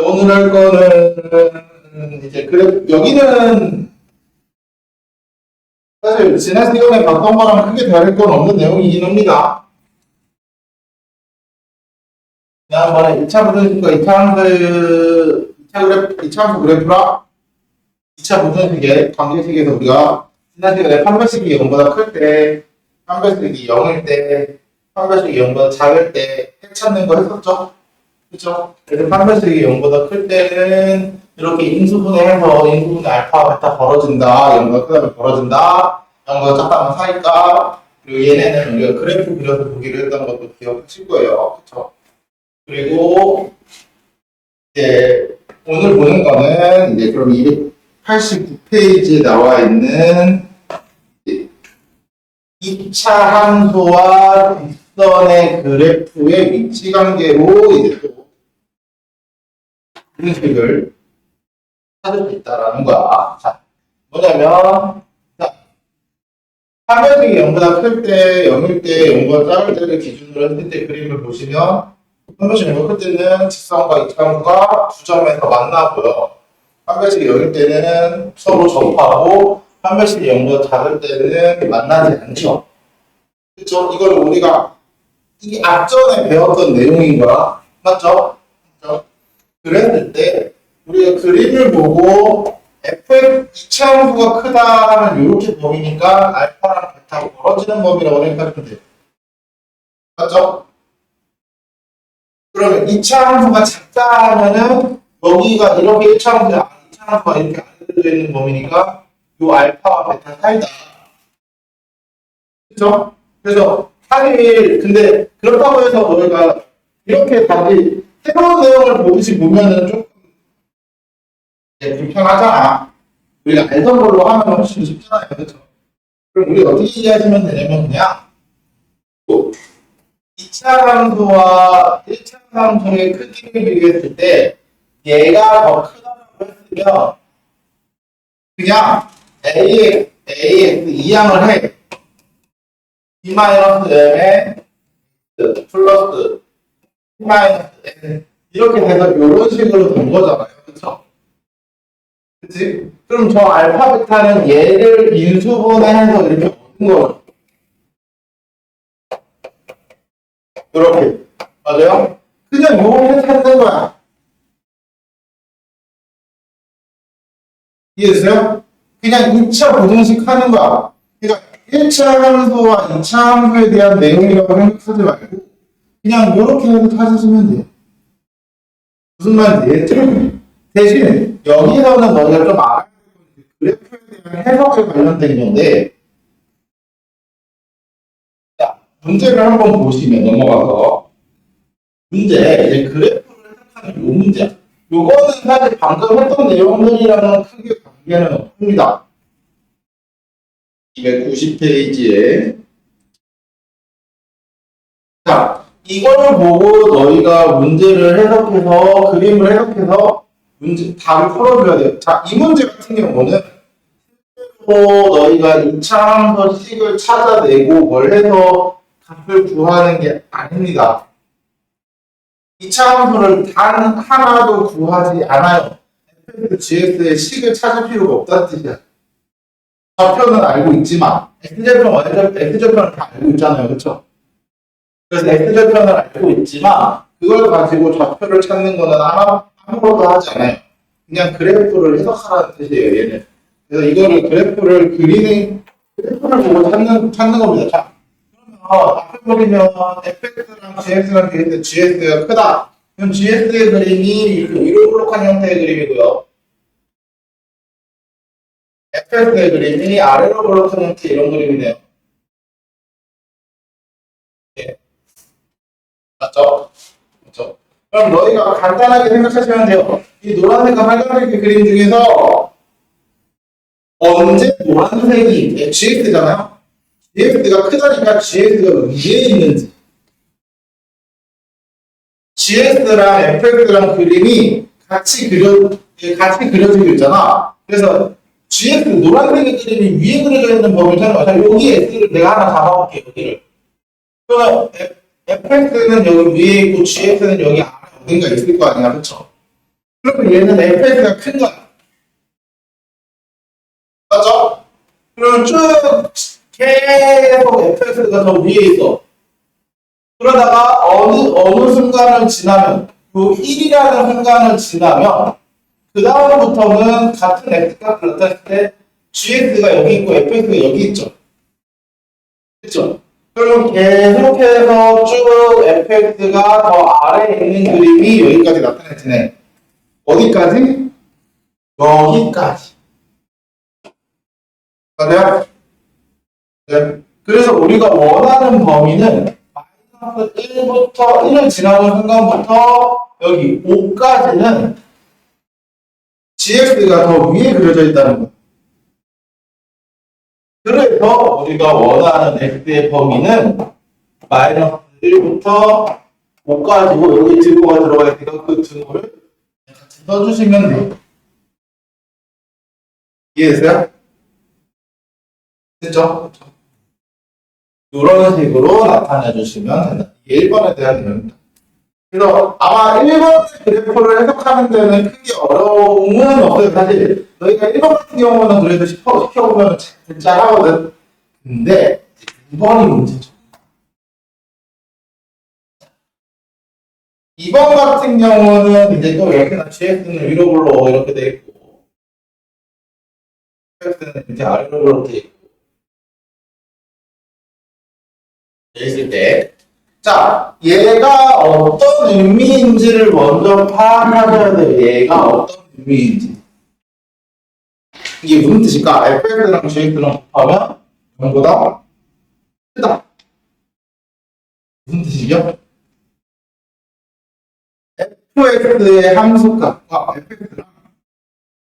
오늘 할 거는 이제 그래 여기는 사실 지난 시간에 봤던 거랑 크게 다를 건 없는 내용이긴 합니다. 지난번에 1차 부등식과 2차 함수, 2차 함수 그래프랑 2차 부등식의 관계식에서 우리가 지난 시간에 판별식이 0보다 클 때, 판별식이 0일 때, 판별식이 0보다 작을 때 핵 찾는 거 했었죠? 그죠? 그래서 판별식이 0보다 클 때는 이렇게 인수분해해서 인수분해 알파, 베타 벌어진다. 0보다 크다면 벌어진다. 0보다 작다면 사이다. 그리고 얘네는 우리가 그래프 그려서 보기로 했던 것도 기억하실 거예요. 그쵸? 그리고 이제 오늘 보는 거는 이제 그럼 289페이지에 나와 있는 2차 함수와 뒷선의 그래프의 위치 관계로 이제 또 공식을 찾을 수 있다라는 거야. 자, 뭐냐면, 자, 판별식이 0보다 클 때, 0일 때, 0보다 작을 때를 기준으로 했을 때 그림을 보시면, 판별식이 0보다 클 때는 직선과 이차함수가 두 점에서 만나고요. 판별식이 0일 때는 서로 접하고, 판별식이 0보다 작을 때는 만나지 않죠. 그쵸? 이걸 우리가 이 앞전에 배웠던 내용인 거야. 맞죠? 맞죠? 그랬을 때 우리가 그림을 보고 fx 이차함수가 크다 하면 이렇게 범위니까 알파랑 베타가 벌어지는 범위라고 생각하면 돼요. 맞죠? 그러면 이차함수가 작다 하면은 여기가 이렇게 이차함수가 이렇게 안에 있는 범위니까 이 알파와 베타 사이다. 그렇죠? 그래서 사실 근데 그렇다고 해서 우리가 이렇게 다시 새로운 내용을 보듯이 보면은 좀 불편하잖아. 우리가 알던 걸로 하면 훨씬 쉽잖아요. 그렇죠? 그럼 우리 어떻게 이해하시면 되냐면 그냥 2차 함수와 1차 함수의 크기를 비교했을 때 얘가 더 크다고 했으면 그냥 ax 이항을 해. b-m에 플러스 b-n 이렇게 해서 이런 식으로 된 거잖아요. 그렇죠? 그치? 그럼 저 알파 베타는 얘를 인수분해해서 이렇게 얻은 거예요. 이렇게. 맞아요? 그냥 요걸 찾는 거야. 이해됐어요? 그냥 2차 부등식 하는 거야. 그러니까 1차 함수와 2차 함수에 대한 내용이라고 생각하지 말고 그냥 이렇게 해서 찾으시면 돼요. 무슨 말인지 이해했죠? 대신 여기서는 너희가 좀 알아야 되는 그래프에 대한 해석에 관련된 건데 자, 문제를 한번 보시면 넘어가서 문제, 이제 그래프를 해석하는 요 문제 요거는 사실 방금 했던 내용들이랑은 크게 관계는 없습니다. 290페이지에 자, 이걸 보고 너희가 문제를 해석해서 그림을 해석해서 문제 답을 풀어줘야 돼요. 자, 이 문제 같은 경우는 너희가 2차 함수 식을 찾아내고 뭘 해서 답을 구하는 게 아닙니다. 2차 함수를 단 하나도 구하지 않아요. fxgx의 식을 찾을 필요가 없다는 뜻이야. 좌표는 알고 있지만 x절편, y절편, x절편을 다 알고 있잖아요. 그렇죠? 그래서 x절편을 알고 있지만 그걸 가지고 좌표를 찾는 거는 아무것도 하지 않아요. 그냥 그래프를 해석하라는 뜻이에요. 얘는. 그래서 이거를 그래프를 그래프를 보고 찾는 겁니다. 자, 그러면 앞에 보면 fx랑 gx랑 gs가 크다. 그럼 gs의 그림이 이렇게 위로 볼록한 형태의 그림이고요. fx의 그림이 아래로 볼록한 형태 이런 그림이네요. 네. 맞죠? 그렇죠? 그럼 너희가 간단하게 생각하시면 돼요. 이 노란색과 빨간색의 그림 중에서 언제 노란색이 GX잖아요? GX가 크다니까 GX가 위에 있는지 GX랑 FX랑 그림이 같이 그려지고 있잖아. 그래서 GX 노란색의 그림이 위에 그려져 있는 범위를 찾는 거야. 여기 X를 내가 하나 잡아볼게. 여기를. 그러면 fx는 여기 위에 있고 gx는 여기 아래 어딘가 있을 거 아니야, 그쵸? 그러면 얘는 fx가 큰 거야. 맞죠? 그럼 쭉 계속 fx가 더 위에 있어. 그러다가 어느 순간을 지나면, 그 1이라는 순간을 지나면, 그 다음부터는 같은 x가 나타났을 때 gx가 여기 있고 fx가 여기 있죠. 그렇죠? 그럼 계속해서 쭉 fx가 더 아래에 있는 그림이 여기까지 나타내지네. 어디까지? 여기까지. 맞아요? 네. 그래서 우리가 원하는 범위는 마이너스 1부터 1을 지나는 순간부터 여기 5까지는 gx가 더 위에 그려져 있다는 거예요. 그래서 우리가 원하는 x의 범위는 마이너스 1부터 5까지고 여기 등호가 들어가 있으니까 그 등호를 같이 써주시면 돼요. 이해되세요? 됐죠? 이런 식으로 나타내 주시면 된다. 이게 1번에 대한 내용입니다. 그래서 아마 1번 그래프를 해석하는 데는 크게 어려움은 없어요. 사실 너희가 1번 같은 경우는 그래도 시켜보면 잘 하거든. 근데 2번이 문제죠. 2번 같은 경우는 이제 또 이렇게나 gx는 위로 불러 이렇게 돼 있고 fx는 이렇게 아래로 불러 돼 있고 있을 때, 자, 얘가 어떤 의미인지를 먼저 파악하셔야 돼요. 얘가 어떤 의미인지. 이게 무슨 뜻일까? fx랑 gx랑 곱하면 0보다 크다. 무슨 뜻이죠? fx의 함수값과 fx랑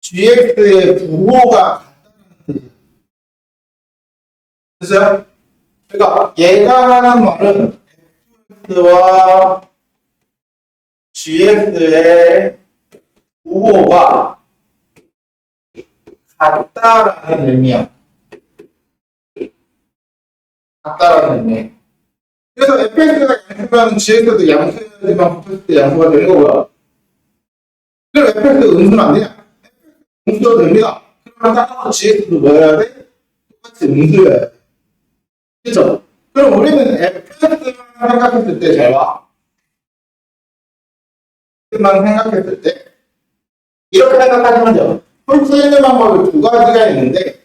gx의 부호가 같다는 뜻이에요. 됐어요? 그러니까 얘가 하는 말은 fx와 gx의 부호가 같다라는 의미야. 같다라는 의미. 그래서 fx가 양수면 gx도 양수여야지만 곱했을 때 양수가 되는 거고요. 그럼 fx가 음수는 안 되냐? 음수도 됩니다. 그러면 따라서 gx도 뭐여야 돼? 똑같이 음수여야 돼. 그죠? 그럼 우리는 fx만 생각했을 때 잘 봐. fx만 생각했을 때 이렇게 생각하시면 돼요. 풀 수 있는 방법이 두 가지가 있는데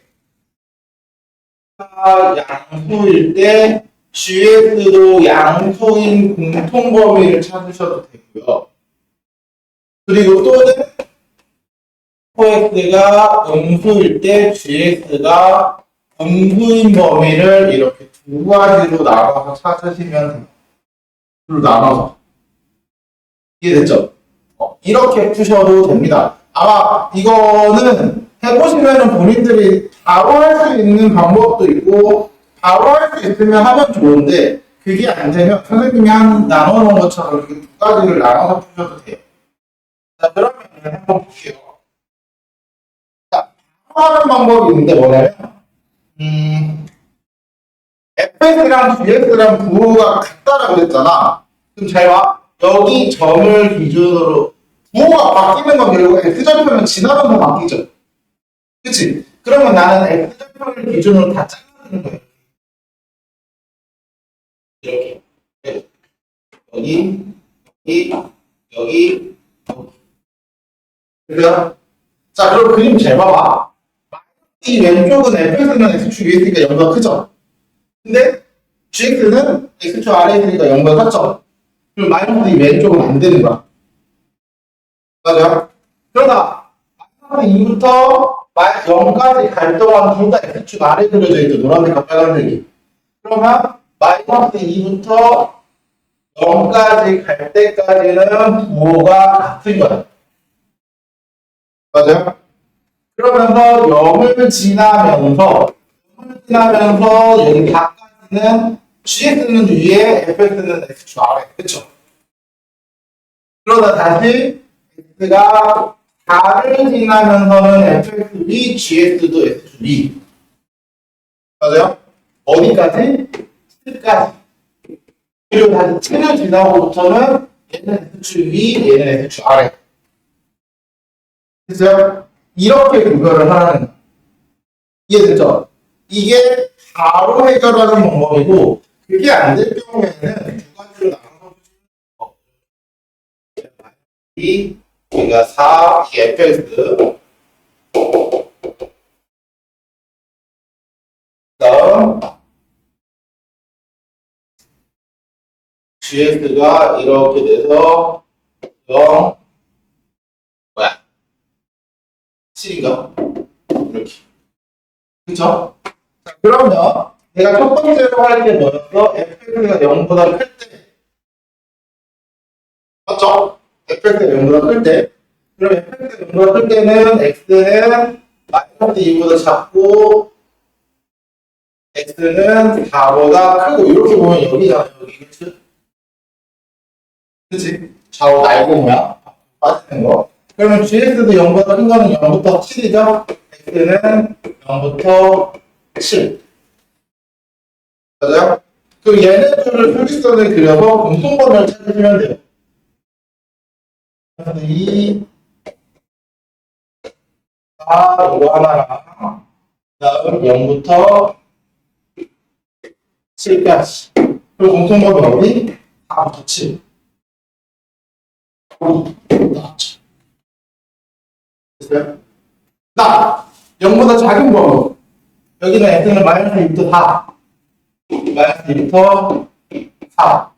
양수일 때 gx도 양수인 공통범위를 찾으셔도 되고요. 그리고 또는 fx가 음수일 때 gx가 음수인 범위를 이렇게 두 가지로 나눠서 찾으시면 돼요. 둘로 나눠서. 이해됐죠? 이렇게 푸셔도 됩니다. 아마 이거는 해보시면 본인들이 바로 할 수 있는 방법도 있고 바로 할 수 있으면 하면 좋은데 그게 안 되면 선생님이 나눠 놓은 것처럼 이렇게 두 가지를 나눠서 푸셔도 돼요. 자, 그러면 한번 볼게요. 자, 바로 하는 방법이 있는데 뭐냐면 fx랑 gx랑 부호가 같다라고 그랬잖아. 그럼 잘 봐. 여기 점을 기준으로 부호가 바뀌는 건 결국 x절편은 지나면서 바뀌죠. 그치? 그러면 나는 x절편을 기준으로 다 잘라주는 거예요. 이렇게. 여기, 여기, 여기, 여기. 그래요? 자, 그럼 그림 잘 봐봐. 이 왼쪽은 fx는 x축 위에 있으니까 0보다 크죠? 근데 gx는 x축 아래에 있으니까 0보다 작죠? 그럼 마이너스 이 왼쪽은 안 되는 거야. 맞아요? 그러다 마이너스 2부터 0까지 갈 동안 둘 다 x축 아래 그려져 있죠. 노란색과 빨간색이. 그러면 마이너스 2부터 0까지 갈 때까지는 부호가 같은 거야. 맞아요? 그러면서 0을 지나면서 여기 바까지는 gx는 위에 fx는 x축 아래. 그쵸? 그러다 다시 x가 4를 지나면서는 fx 위, gx도 x 위. 맞아요? 어디까지? 7까지. 그리고 다시 7을 지나고부터는 얘는 x축 위, 얘는 x축 아래. 됐어요? 이렇게 구별을 하라는 거. 이해됐죠? 이게 바로 해결하는 방법이고, 그게 안 될 경우에는 두 가지로 나눠서 여기가 4, 이게 fx, 다음 gx가 이렇게 돼서 0, 뭐야? 7인가? 이렇게. 그쵸? 자, 그러면 내가 첫 번째로 할 게 뭐였어? fx가 0보다 클 때. 맞죠? fx가 0보다 클 때. 그럼 fx가 0보다 클 때는 x는 마이너스 2보다 작고 x는 4보다 크고 이렇게 보면 여기잖아요. 여기. 그치? 그치? 좌우 날고 모양 빠지는 거. 그러면 gx도 0보다 큰 거는 0부터 7이죠? x는 0부터 7. 맞아요? 그 얘네들을 표기선을 그려서 공통번호를 찾으시면 돼요. 2, 4, 이거 하나랑 그다음 0부터 7까지. 그리고 공통번호 어디? 4부터 7. 나왔죠. 됐어요? 나 0보다 작은 번호. 여기는 x는 마이너스 2부터 4. 마이너스 2부터 4.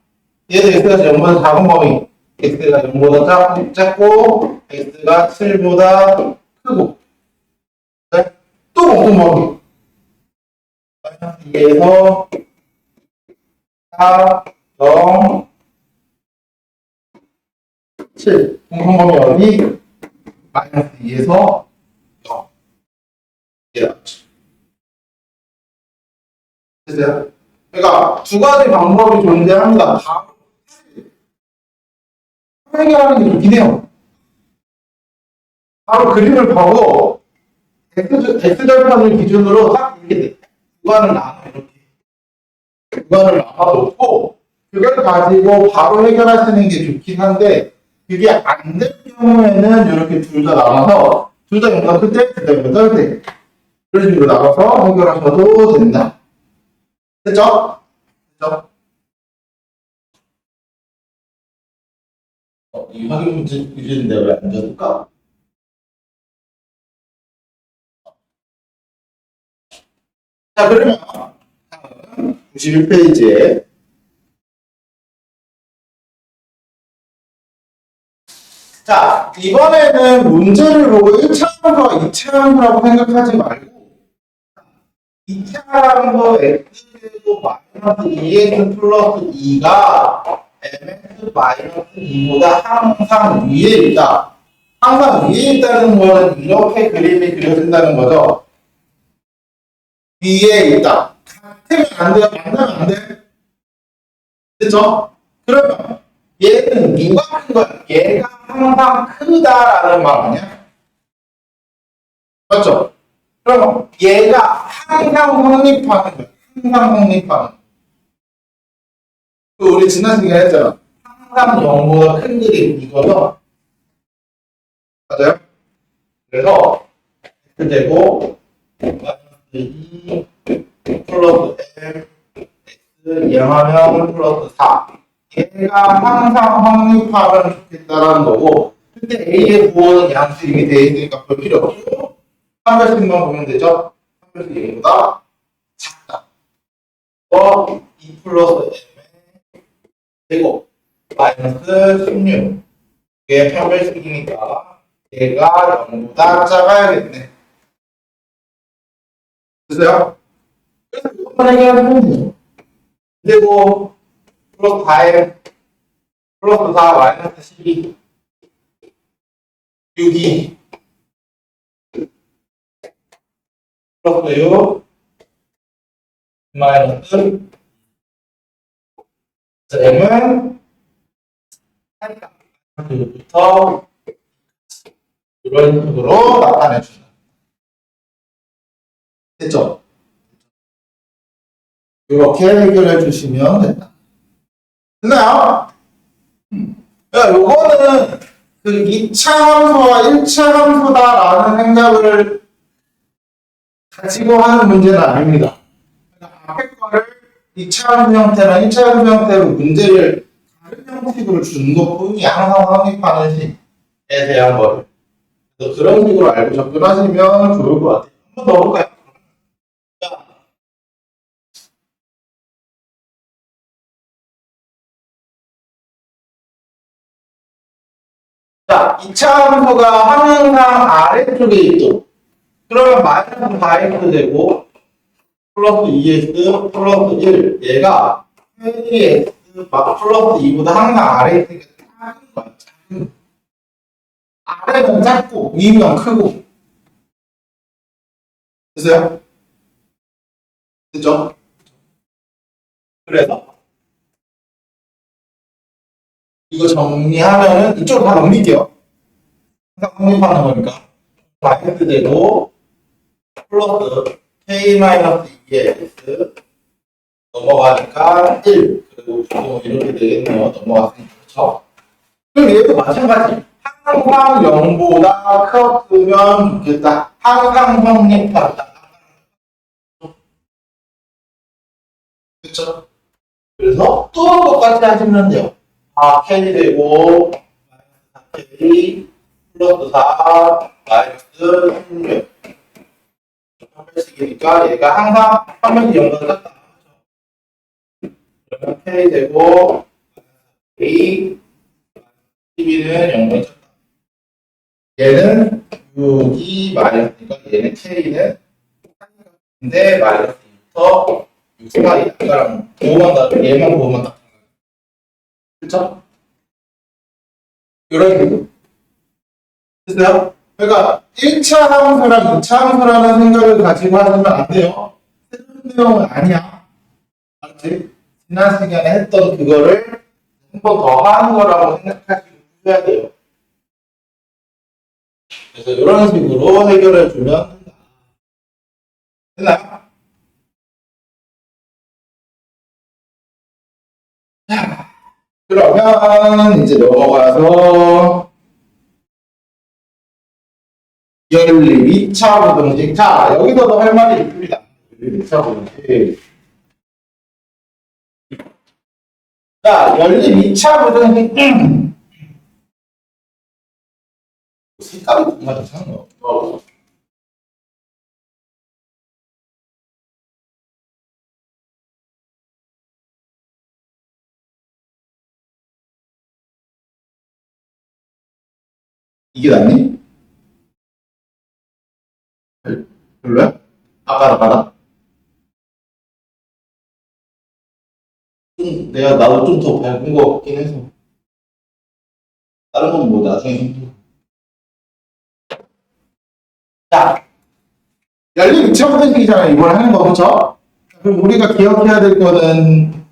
얘도 x가 0보다 작은 범위. x가 0보다 작고 x가 7보다 크고. 네? 또 공통 범위. 마이너스 2에서 4, 0, 7. 공통 범위 어디? 마이너스 2에서 0. 이게 나왔죠. 됐어요? 그러니까 두 가지 방법이 존재합니다. 바로 해결하는 게 좋긴 해요. 바로 그림을 보고 X절편을 기준으로 딱 이렇게 돼. 구간을 나눠 이렇게. 구간을 나눠놓고 그걸 가지고 바로 해결하시는 게 좋긴 한데 그게 안 될 경우에는 이렇게 둘 다 나눠서 둘 다 영상 클 때, 둘 다 영상 클 때. 이런 식으로 나눠서 해결하셔도 된다. 됐죠? 됐죠? 이 확인 문제 유지인데 왜 안 줬을까? 자, 그러면 다음 91페이지에 자, 이번에는 문제를 보고 1차 함수와 2차 함수라고 생각하지 말고 2차 함수 x제곱 마이너스 2x 플러스 2가 mx 마이너스 2보다 항상 위에 있다. 항상 위에 있다는 거는 이렇게 그림이 그려진다는 거죠. 위에 있다. 같으면 안 돼요? 만나면 안 돼? 그죠? 그러면 얘는 누가 큰 거야? 얘가 항상 크다라는 말 아니야? 맞죠? 그럼 얘가 항상 성립하는 거야. 항상 성립하는. 그 우리 지난 시간에 했잖아. 항상 0보다 큰 그림 이거죠? 맞아요? 그래서 x제곱 마이너스 2 플러스 m x 이항하면 플러스 4 얘가 항상 성립하면 좋겠다라는 거고 근데 a의 부호는 양수 이미 돼 있으니까 볼 필요 없고 한 별씩만 보면 되죠? 한 별씩 얘보다 작다. 2 플러스 m의 제곱 마이너스 16 이게 편별식이니까 얘가 0보다 작아야겠네. 됐어요? 그래서 이것만 해결하면 되죠. 그리고 플러스 4m 플러스 4 마이너스 12 6이 플러스 6 마이너스 m은 부터 이런 식으로 나타내준다. 됐죠? 이렇게 해결해 주시면 된다. 됐나요? 야, 요거는 그 2차 함수와 1차 함수다라는 생각을 가지고 하는 문제는 아닙니다. 그러니까 앞에 거를 2차 함수 형태랑 1차 함수 형태로 문제를 다른 형식으로 준 것뿐이 항상 성립하는 식에 대한 거를. 그래서 그런 식으로 알고 접근하시면 좋을 것 같아요. 한번 더 볼까요? 자, 2차 함수가 항상 아래쪽에 있죠. 그러면 마이너스 4x 되고 플러스 2x 플러스 1 얘가 2x 플러스 2보다 항상 아래에 있으니까 작은 거야. 작은. 아래는 작고 위면 크고. 됐어요? 됐죠? 그래서 이거 정리하면은 이쪽으로 다 넘길게요. 항상 성립하는 거니까 마이너스 되고 플러스 k-2x 넘어가니까 1 그리고 이렇게 되겠네요. 넘어갔으니까 그렇죠? 그럼 얘도 마찬가지. 항상 0보다 컸으면 좋겠다. 항상 성립한다. 그렇죠? 그래서 또 똑같이 하시면 돼요. k 되고 k 플러스 4 마이너스 16 3배씩이니까 얘가 항상 한 명이 0보다 작다. 그러면 k 되고 k 12는 0보다 작다. 얘는 6이 마이너스니까 얘는 k는 근데 마이너스 2부터 6까지 아까랑 보호만 다르고 얘만 보호만 딱 그렇죠? 이런 식으로 됐어요? 그러니까 1차 함수랑 2차 함수라는 생각을 가지고 하시면 안 돼요. 새로운 내용은 아니야. 알았지? 지난 시간에 했던 그거를 한 번 더 하는 거라고 생각하시고 해야 돼요. 그래서 이런 식으로 해결해 주면 된다. 됐나요? 자, 그러면 이제 넘어가서 연립 2차 부등식. 자, 여기서도 할 말이 있습니다. 연립 2차 부등식. 자, 연립 2차 부등식. 색깔이 뭔가 이상한 거. 이게 낫니? 별로야? 아까다. 나도 좀 더 밝은 거 같긴 해서. 다른 건 뭐 나중에 좀. 자, 연립 2차 부등식이잖아요. 이걸 하는 거, 그쵸? 그럼 우리가 기억해야 될 거는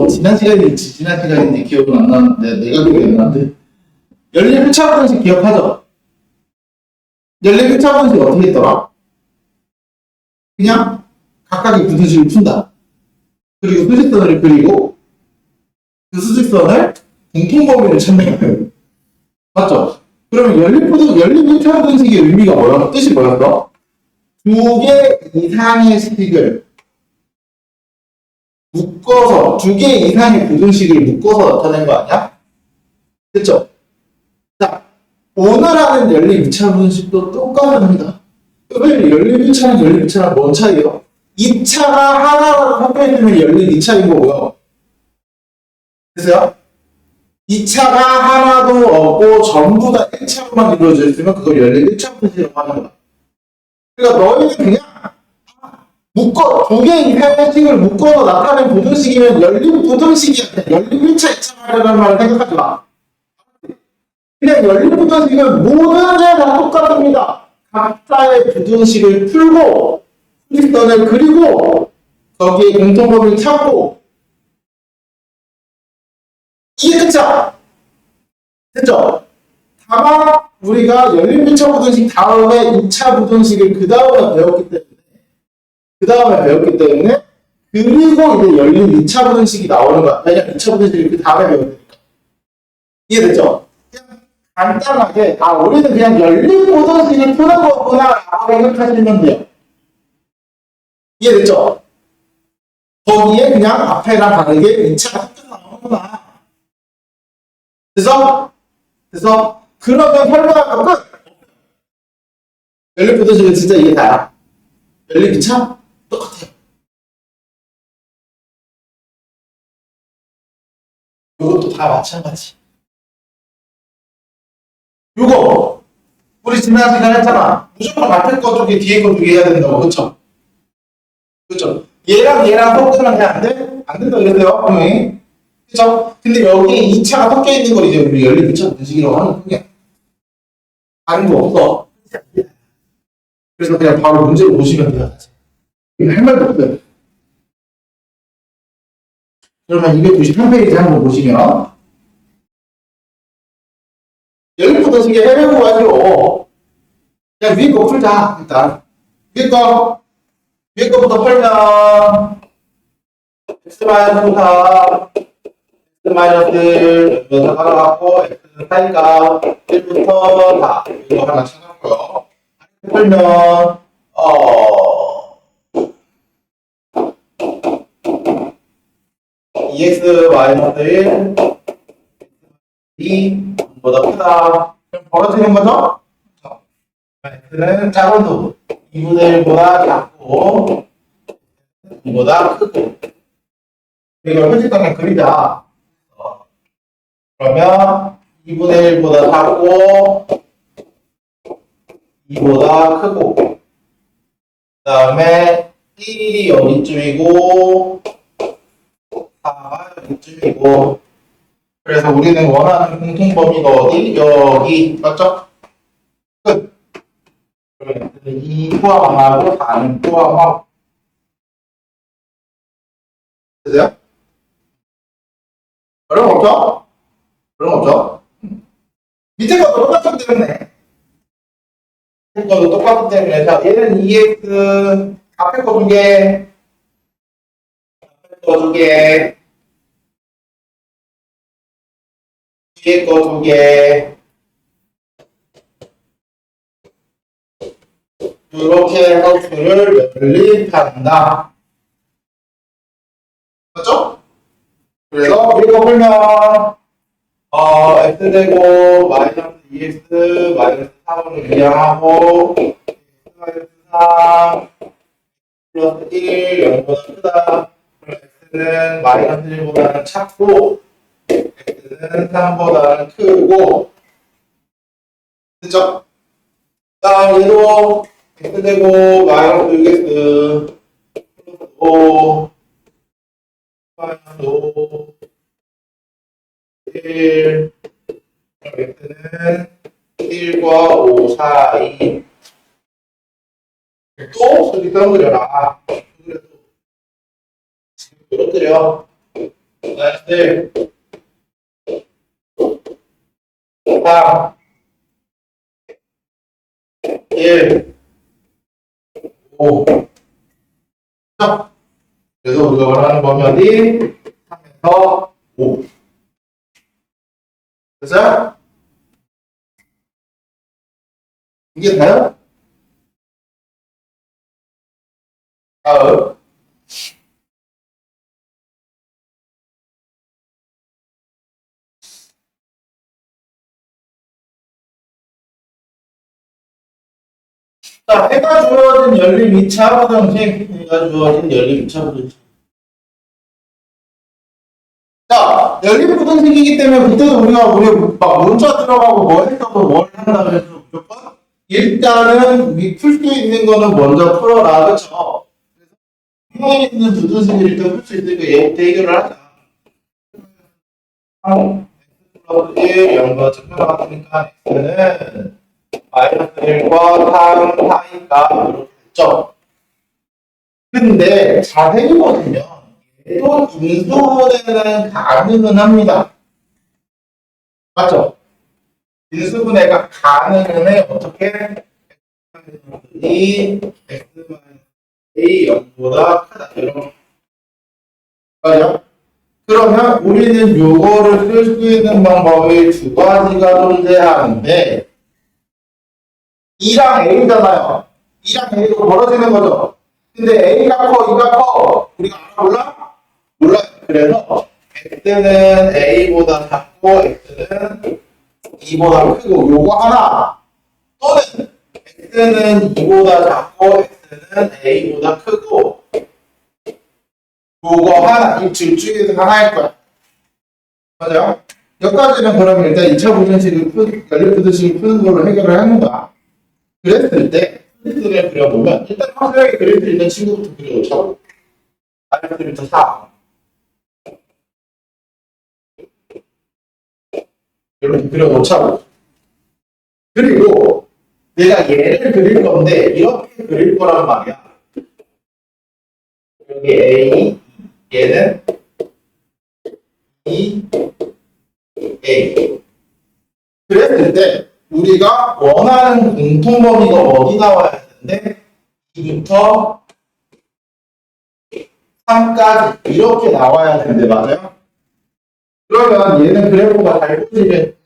지난 시간인지 기억은 안 나는데, 내가 기억이 안 나는데. 연립 1차 부등식 기억하죠? 연립 1차 부등식 어떻게 했더라? 그냥 각각의 부등식을 푼다. 그리고 수직선을 그리고 그 수직선을 공통범위를 찾는 거예요. 맞죠? 그러면 연립 1차 부등식의 의미가 뭐야? 뜻이 뭐였어? 두 개 이상의 식을 묶어서, 두 개 이상의 부등식을 묶어서 나타낸 거 아니야? 그쵸? 자, 오늘 하는 연립 2차 부등식도 똑같습니다. 왜 연립 1차랑 연립 2차랑 뭔 차이예요? 2차가 하나로 섞여있으면 연립 2차인 거고요. 됐어요? 2차가 하나도 없고 전부 다 1차로만 이루어져 있으면 그걸 연립 1차 부등식이라고 하는 거야. 그러니까 너희는 그냥 두 개 이상의 식을 묶어서 나타낸 부등식이면 연립 부등식이야. 연립 1차, 2차라는 말을 생각하지 마. 그냥 연립 부등식은 모든 게 다 똑같습니다. 각자의 부등식을 풀고 수직선을 그리고 거기에 공통범위를 찾고 이게 끝이야. 됐죠? 다만 우리가 연립 1차 부등식 다음에 2차 부등식을 그 다음에 배웠기 때문에 그리고 이제 연립 2차 부등식이 나오는 거야. 왜냐면 2차 부등식을 그 다음에 배웠으니까. 이해됐죠? 간단하게, 우리는 그냥 연립부등식을 푸는 거구나, 라고 생각하시면 돼요. 이해됐죠? 거기에 그냥 앞에랑 다르게 2차가 섞여서 나오는구나. 그래서, 그러면 설명할 건 끝! 연립부등식은 진짜 이게 다야. 연립 2차? 똑같아요. 이것도 다 마찬가지. 요거 우리 지난 시간에 했잖아. 무조건 앞에 거 두 개, 뒤에 거 두 개 해야 된다고. 그쵸? 얘랑 섞으면 그냥 안 돼? 안 된다 그랬어요, 분명히. 그쵸? 근데 여기 2차가 섞여 있는 걸 이제 우리 연립 2차 분식이라고 하는 거야. 다른 거 없어. 그래서 그냥 바로 문제를 보시면 돼요. 할 말도 없어요. 그러면 293페이지 한번 보시면 연립부등식에 해외고 가지고 그냥 위에 거 풀자. 일단 위에 거부터 풀면 x 마이너스 4 x 마이너스 1 여기서 가져갔고 x는 4니까 1부터 4 이거 하나 찾았고요. 풀면 2x 마이너스 1 2보다 크다. 그럼 벌어지는 거죠? x는 작은 두 2분의 1보다 작고 2보다 크고 이걸 표시장에 그리자. 그러면 2분의 1보다 작고 2보다 크고 그 다음에 1이 여기쯤이고 4가 여기쯤이고 그래서 우리는 원하는 공통범위가 어디? 여기 맞죠? 끝. 그러면 2 포함하고 4는 포함하고 됐어요? 어려움 없죠? 어려움 없죠? 밑에 것도 똑같기 때문에 밑에 것도 똑같기 때문에 자 얘는 2x 앞에 거 두 개 앞에 거 두 개 뒤에 거 두 개 이렇게 해서 둘을 연립한다. 맞죠? 그래서 이거 풀면 x제곱 마이너스 2x 마이너스 3을 이항하고 x 마이너스 3 플러스 1 0보다 크다. 그럼 x는 마이너스 1보다는 작고 x는 3보다는 크고 됐죠? 다음 얘도 x제곱 마이너스 6x 플러스 5 마이너스 5 1 x는 1과 5 사이 또 수직 떨어뜨려라. 떨어뜨려. 마이너스 3 1 5 그래서 우리가 원하는 범위 3에서 5 됐어요? 이게 다요? 다음 자, 해가 주어진 연립 2차 부등식 해가 주어진 연립 2차 부등식 자, 연립 부등식이기 때문에 그때도 우리 막 문자 들어가고 뭐 했어도 뭘 한다 그래서 무조건 일단은 풀 수 있는 거는 먼저 풀어라. 그쵸? 위에 있는 부등식을 일단 풀 수 있으니까 얘부터 해결을 하자. 3 플러스 1 0과 증명 같으니까 x는 마이너스 1과 3 사이니까 이렇게 됐죠. 근데 자세히 보시면 얘도 인수분해는 가능은 합니다. 맞죠? 인수분해가 가능은 해. 어떻게? 이 x A 0보다 크다. 이런 맞죠? 그러면 우리는 요거를 쓸 수 있는 방법이 두 가지가 존재하는데 2랑 A잖아요. 2랑 A로 벌어지는 거죠. 근데 A가 커, E가 커. 우리가 알아 몰라? 몰라요. 그래서 X는 A보다 작고 X는 E보다 크고 요거 하나 또는 X는 E보다 작고 X는 A보다 크고 요거 하나 이 둘 중에서 하나일 거야. 맞아요? 여기까지는 그러면 일단 2차 부등식을 연립부등식을 푸는 걸로 해결을 하는 거야. 그랬을 때 플리트를 그려보면 일단 확실하게 그릴 수 있는 친구부터 그려놓자고. 마이너스 4 이렇게 그려놓자고. 그리고 내가 얘를 그릴 건데 이렇게 그릴 거란 말이야. 여기 A, 얘는 E, A. 그랬을 때 우리가 원하는 공통범위가 어디 나와야 되는데 2부터 3까지 이렇게 나와야 되는데 맞아요? 그러면 얘는 그래프가 잘 그려지면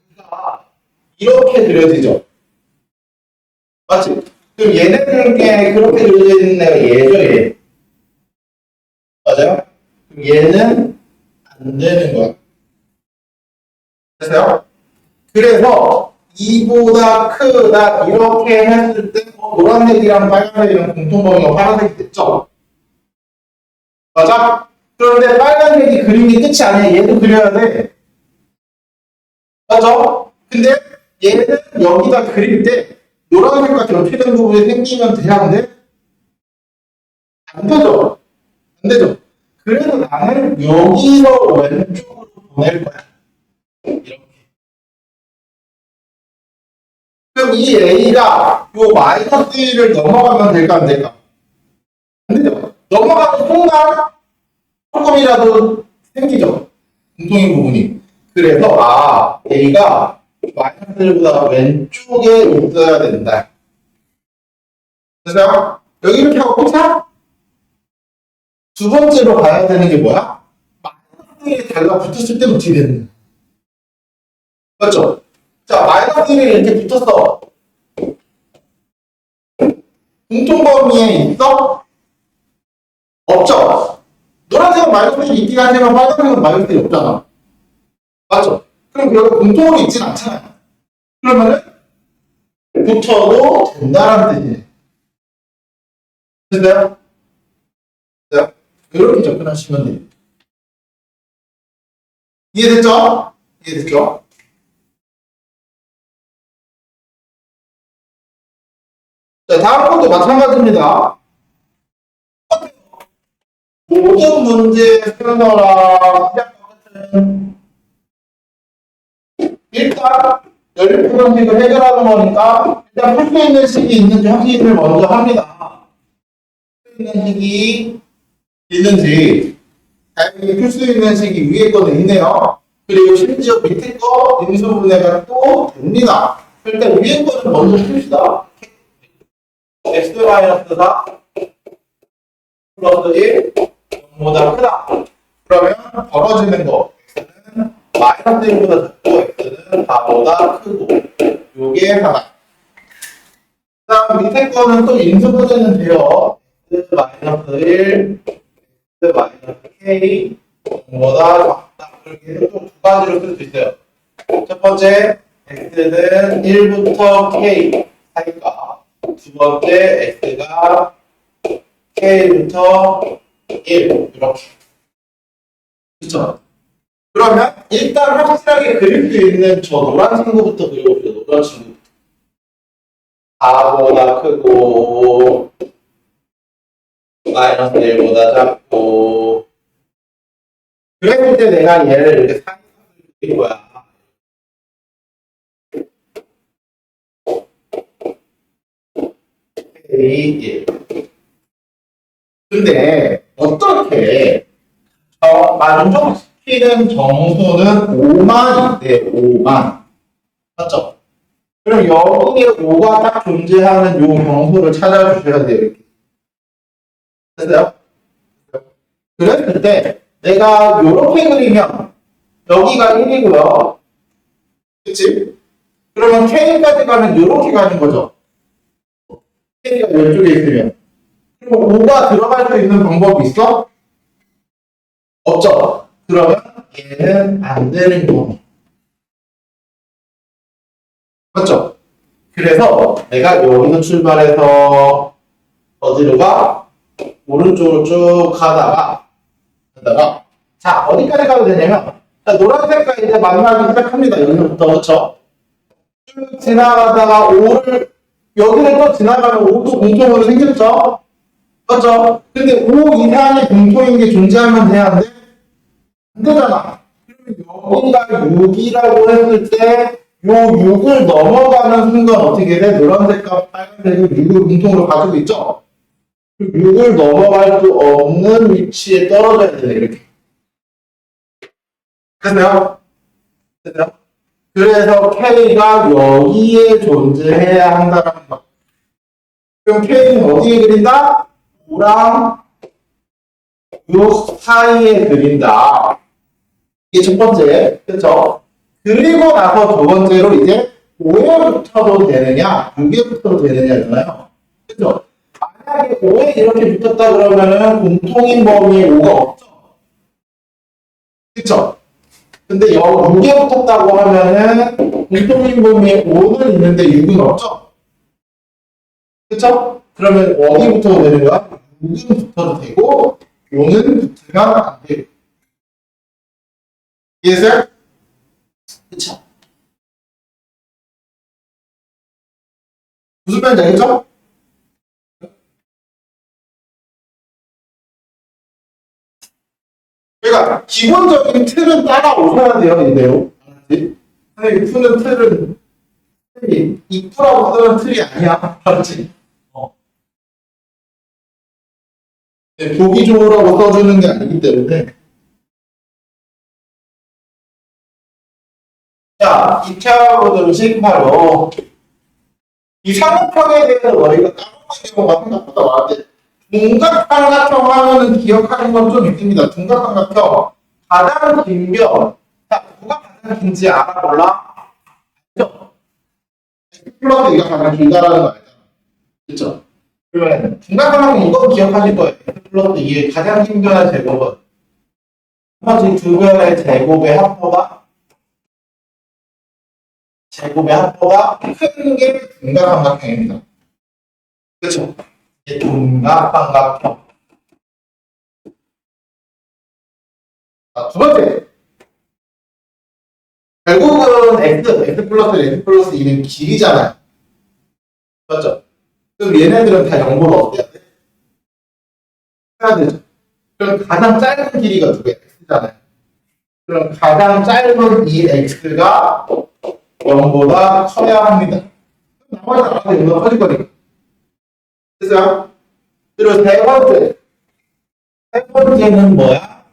이렇게 그려지죠? 맞지? 그럼 얘네들께 그렇게 그려져 있는 애가 얘죠, 얘. 맞아요? 그럼 얘는 안 되는 거야. 됐어요? 그래서 2보다 크다 이렇게 했을 때 노란색이랑 빨간색이랑 공통범위가 파란색이 됐죠? 맞아? 그런데 빨간색이 그린 게 끝이 아니야. 얘도 그려야 돼. 맞죠? 근데 얘는 여기다 그릴 때 노란색과 겹치는 부분이 생기면 되는데 안 되죠? 안 되죠? 그래서 나는 여기서 왼쪽으로 보낼 거야. 이렇게. 그럼 이 A가 요 마이너스 1을 넘어가면 될까 안 될까? 안 되죠? 넘어가는 순간 조금이라도 생기죠? 공통인 부분이. 그래서 A가 마이너스 1보다 왼쪽에 있어야 된다. 됐어요? 여기 이렇게 하고 끝이야? 두 번째로 가야 되는 게 뭐야? 마이너스 1이 달라붙었을 때 어떻게 되는 거야? 맞죠? 자, 마이너스 1이 이렇게 붙었어. 공통범위에 있어? 없죠? 노란색은 마이너스 1이 있긴 하지만 빨간색은 마이너스 1이 없잖아. 맞죠? 그럼 결국 공통으로 있진 않잖아요. 그러면은 붙어도 된다라는 뜻이에요. 됐어요? 됐어요? 이렇게 접근하시면 돼요. 이해됐죠? 이해됐죠? 자, 다음 것도 마찬가지입니다. 모든 문제의 순서랑 시작과 끝은 일단 연립부등식을 해결하는 거니까 일단 풀 수 있는 식이 있는지 확인을 먼저 합니다. 풀 수 있는 식이 있는지 다행히 풀 수 있는 식이 위에 거는 있네요. 그리고 심지어 밑에 거 인수분해가 또 됩니다. 일단 위에 거는 먼저 풉시다. x-4 플러스 1 0보다 크다. 그러면 벌어지는 거 x는 마이너스 1보다 작고 x는 4보다 크고 요게 하나. 그 다음 밑에 거는 또 인수분해는 돼요. x 마이너스 1 x 마이너스 k 0보다 작다. 이렇게 해서 또 두 가지로 쓸 수 있어요. 첫 번째 x는 1부터 k 사이가, 두 번째 x가 k부터 1 이렇게. 그렇죠? 그러면 일단 확실하게 그릴 수 있는 저 노란 친구부터 그려봅시다. 노란 친구부터. 4보다 크고 마이너스 1보다 작고. 그랬을 때 내가 얘를 이렇게 상위로 그릴 거야. K1. 근데 어떻게 만족시키는 정수는 5만인데 5만. 맞죠? 그럼 여기에 5가 딱 존재하는 요 정수를 찾아주셔야 돼요. 이렇게. 됐어요? 그랬을 때 내가 요렇게 그리면 여기가 1이고요. 그치? 그러면 K까지 가면 요렇게 가는 거죠. K가 이쪽에 있으면. 그리고 5가 들어갈 수 있는 방법이 있어? 없죠? 그러면 얘는 안 되는 거. 맞죠? 그래서 내가 여기서 출발해서 어디로 가? 오른쪽으로 쭉 가다가 자 어디까지 가도 되냐면 자, 노란색과 이제 만나기 시작합니다. 여기서부터 그렇죠? 쭉 지나가다가 5를 여기를 또 지나가면 5도 공통으로 생겼죠? 맞죠? 근데 5 이상의 공통인 게 존재하면 돼야 안 돼? 안 되잖아. 그러면 여기가 6이라고 했을 때 요 6을 넘어가는 순간 어떻게 돼? 노란색과 빨간색은 6을 공통으로 가지고 있죠? 6을 넘어갈 수 없는 위치에 떨어져야 되네, 이렇게. 됐어요? 됐어요? 그래서 K가 여기에 존재해야 한다는 거. 그럼 K는 어디에 그린다? 5랑 6 사이에 그린다. 이게 첫 번째. 그렇죠? 그리고 나서 두 번째로 이제 5에 붙어도 되느냐, 6에 붙어도 되느냐잖아요. 그렇죠? 만약에 5에 이렇게 붙었다 그러면은 공통인 범위에 5가 없죠. 그렇죠? 근데 6에 붙었다고 하면은 공통인 범위에 5는 있는데 6은 없죠. 그렇죠? 그러면 어디 붙어도 되는 거야? 6은 붙어도 되고 5는 붙으면 안 돼요. 이해했어요? 그쵸? 무슨 말인지 알겠죠? 그러니까 기본적인 틀은 따라오셔야 돼요, 이대로. 알았지? 선생님 푸는 틀은 이쁘라고 쓰는 틀이 아니야. 알았지? 네, 보기 좋으라고 써주는 게 아니기 때문에. 자, 2차 음식 바로 이 상호평에 대해서 너희가 까먹는 경우가 생각보다 많은데 둔각삼각형 하면은 기억하는 건 좀 있습니다. 둔각삼각형 가장 긴 변. 자, 누가 가장 긴지 알아볼라? 그죠? 플러스 이가 가장 길다라는 거 알잖아. 그죠? 그러면 둔각삼각형 이거 기억하실 거예요. 플러스 이의 가장 긴 변의 제곱은 나머지 두 변의 제곱의 합보가 큰 게 둔각삼각형입니다. 그렇죠? 이게 둔각삼각형. 자, 두 번째. 결국은 x 플러스 2는 길이잖아요. 맞죠? 그럼 얘네들은 다 0보다 어때야 돼? 해야 되죠. 그럼 가장 짧은 길이가 두 개, x잖아요. 그럼 가장 짧은 이 x가 0보다 커야 합니다. 나머지 나머지 0보다 커질 거니까. 됐어요? 그리고 세 번째는 뭐야?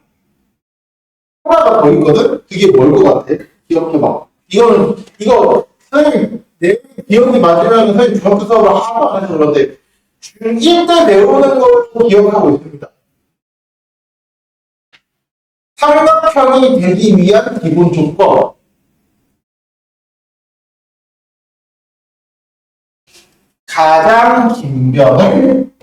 하나가 더 있거든? 그게 뭘 것 같아? 기억해봐. 이거, 선생님, 내용이 기억이 맞으면 선생님 중학교 수업을 하나도 안 해서 그런데, 중1 때 배우는 걸 기억하고 있습니다. 삼각형이 되기 위한 기본 조건. 가장 긴 변은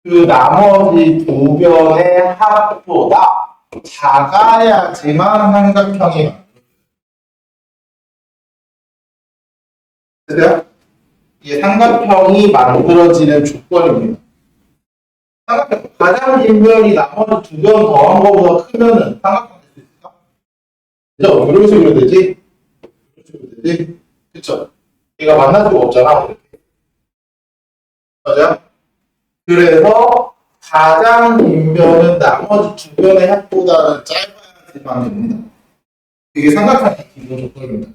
그 나머지 두 변의 합보다 작아야지만 삼각형이 만들어져요. 이게 삼각형이 만들어지는 조건입니다. 삼각형 가장 긴 변이 나머지 두 변 더한 것보다 크면은 삼각형 될 수 있을까? 그죠? 이런 식으로 되지? 그쵸? 얘가 만날 수가 없잖아. 이렇게. 맞아요? 그래서 가장 긴 변은 나머지 두 변의 합보다는 짧아야지만 됩니다. 이게 삼각형의 기본 조건입니다.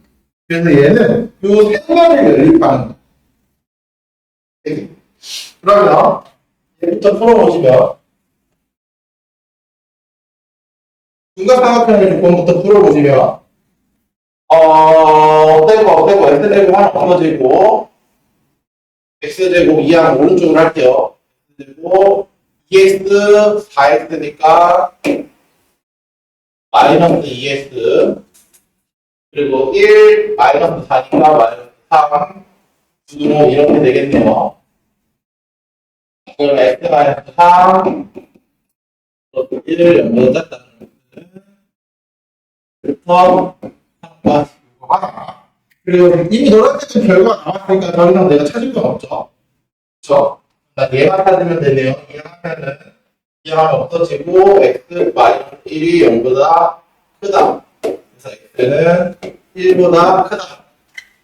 그래서 얘는 요 세 변을 연립하는 거예요. 이렇게. 그러면 얘부터 풀어보시면 둔각삼각형의 조건부터 풀어보시면 어때고 x제곱 하나 없어지고 x제곱 이항 오른쪽으로 할게요. x제곱 2x 4x니까 마이너스 2x 그리고 1 마이너스 4니까 마이너스 3 뭐 이렇게 되겠네요. 그럼 x 마이너스 3 1을 연결 짰다. 그래서 3과 15가 그리고 이미 노란색은 결과가 나왔으니까 더 이상 내가 찾을 건 없죠. 그렇죠? 얘만 찾으면 되네요. 이해하면 없어지고 x 마이너스 1이 0보다 크다. 그래서 x는 1보다 크다.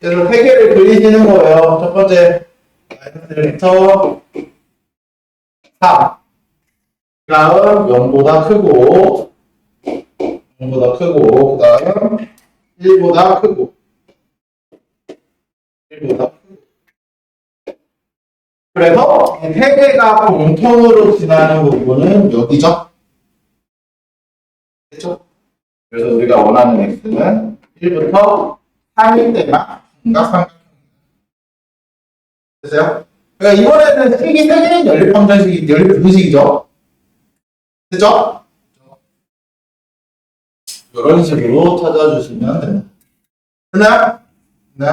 그래서 세 개를 그리시는 거예요. 첫 번째 마이너스 1부터 3. 그 다음 0보다 크고 0보다 크고 그 다음 1보다 크고 1보다 크고 그래서 이 세 개가 공통으로 지나는 부분은 여기죠? 그렇죠? 그래서 우리가 원하는 x는 1부터 3일 때만 삼각형입니다. 됐어요? 그러니까 이번에는 식이 3개는 연립방정식이 연립부등식이죠? 됐죠? 이런 식으로 찾아주시면 됩니다. 됐나요? 네.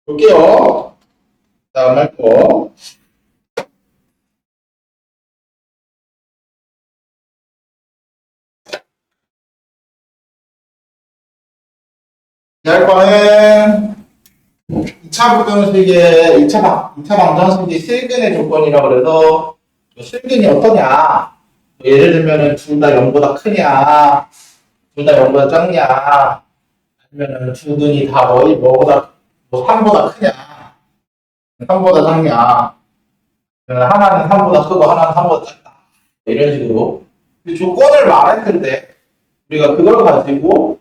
볼게요. 다음 할 거. 할 거는 2차 부등식의 2차 방정식의 실근의 조건이라고 그래서 실근이 어떠냐? 예를 들면은 둘 다 0보다 크냐? 둘 다 0보다 작냐? 아니면은 두 근이 다 뭐보다 3보다 크냐? 3보다 작냐? 하나는 3보다 크고 하나는 3보다 작다. 이런 식으로 조건을 말했을 때 우리가 그걸 가지고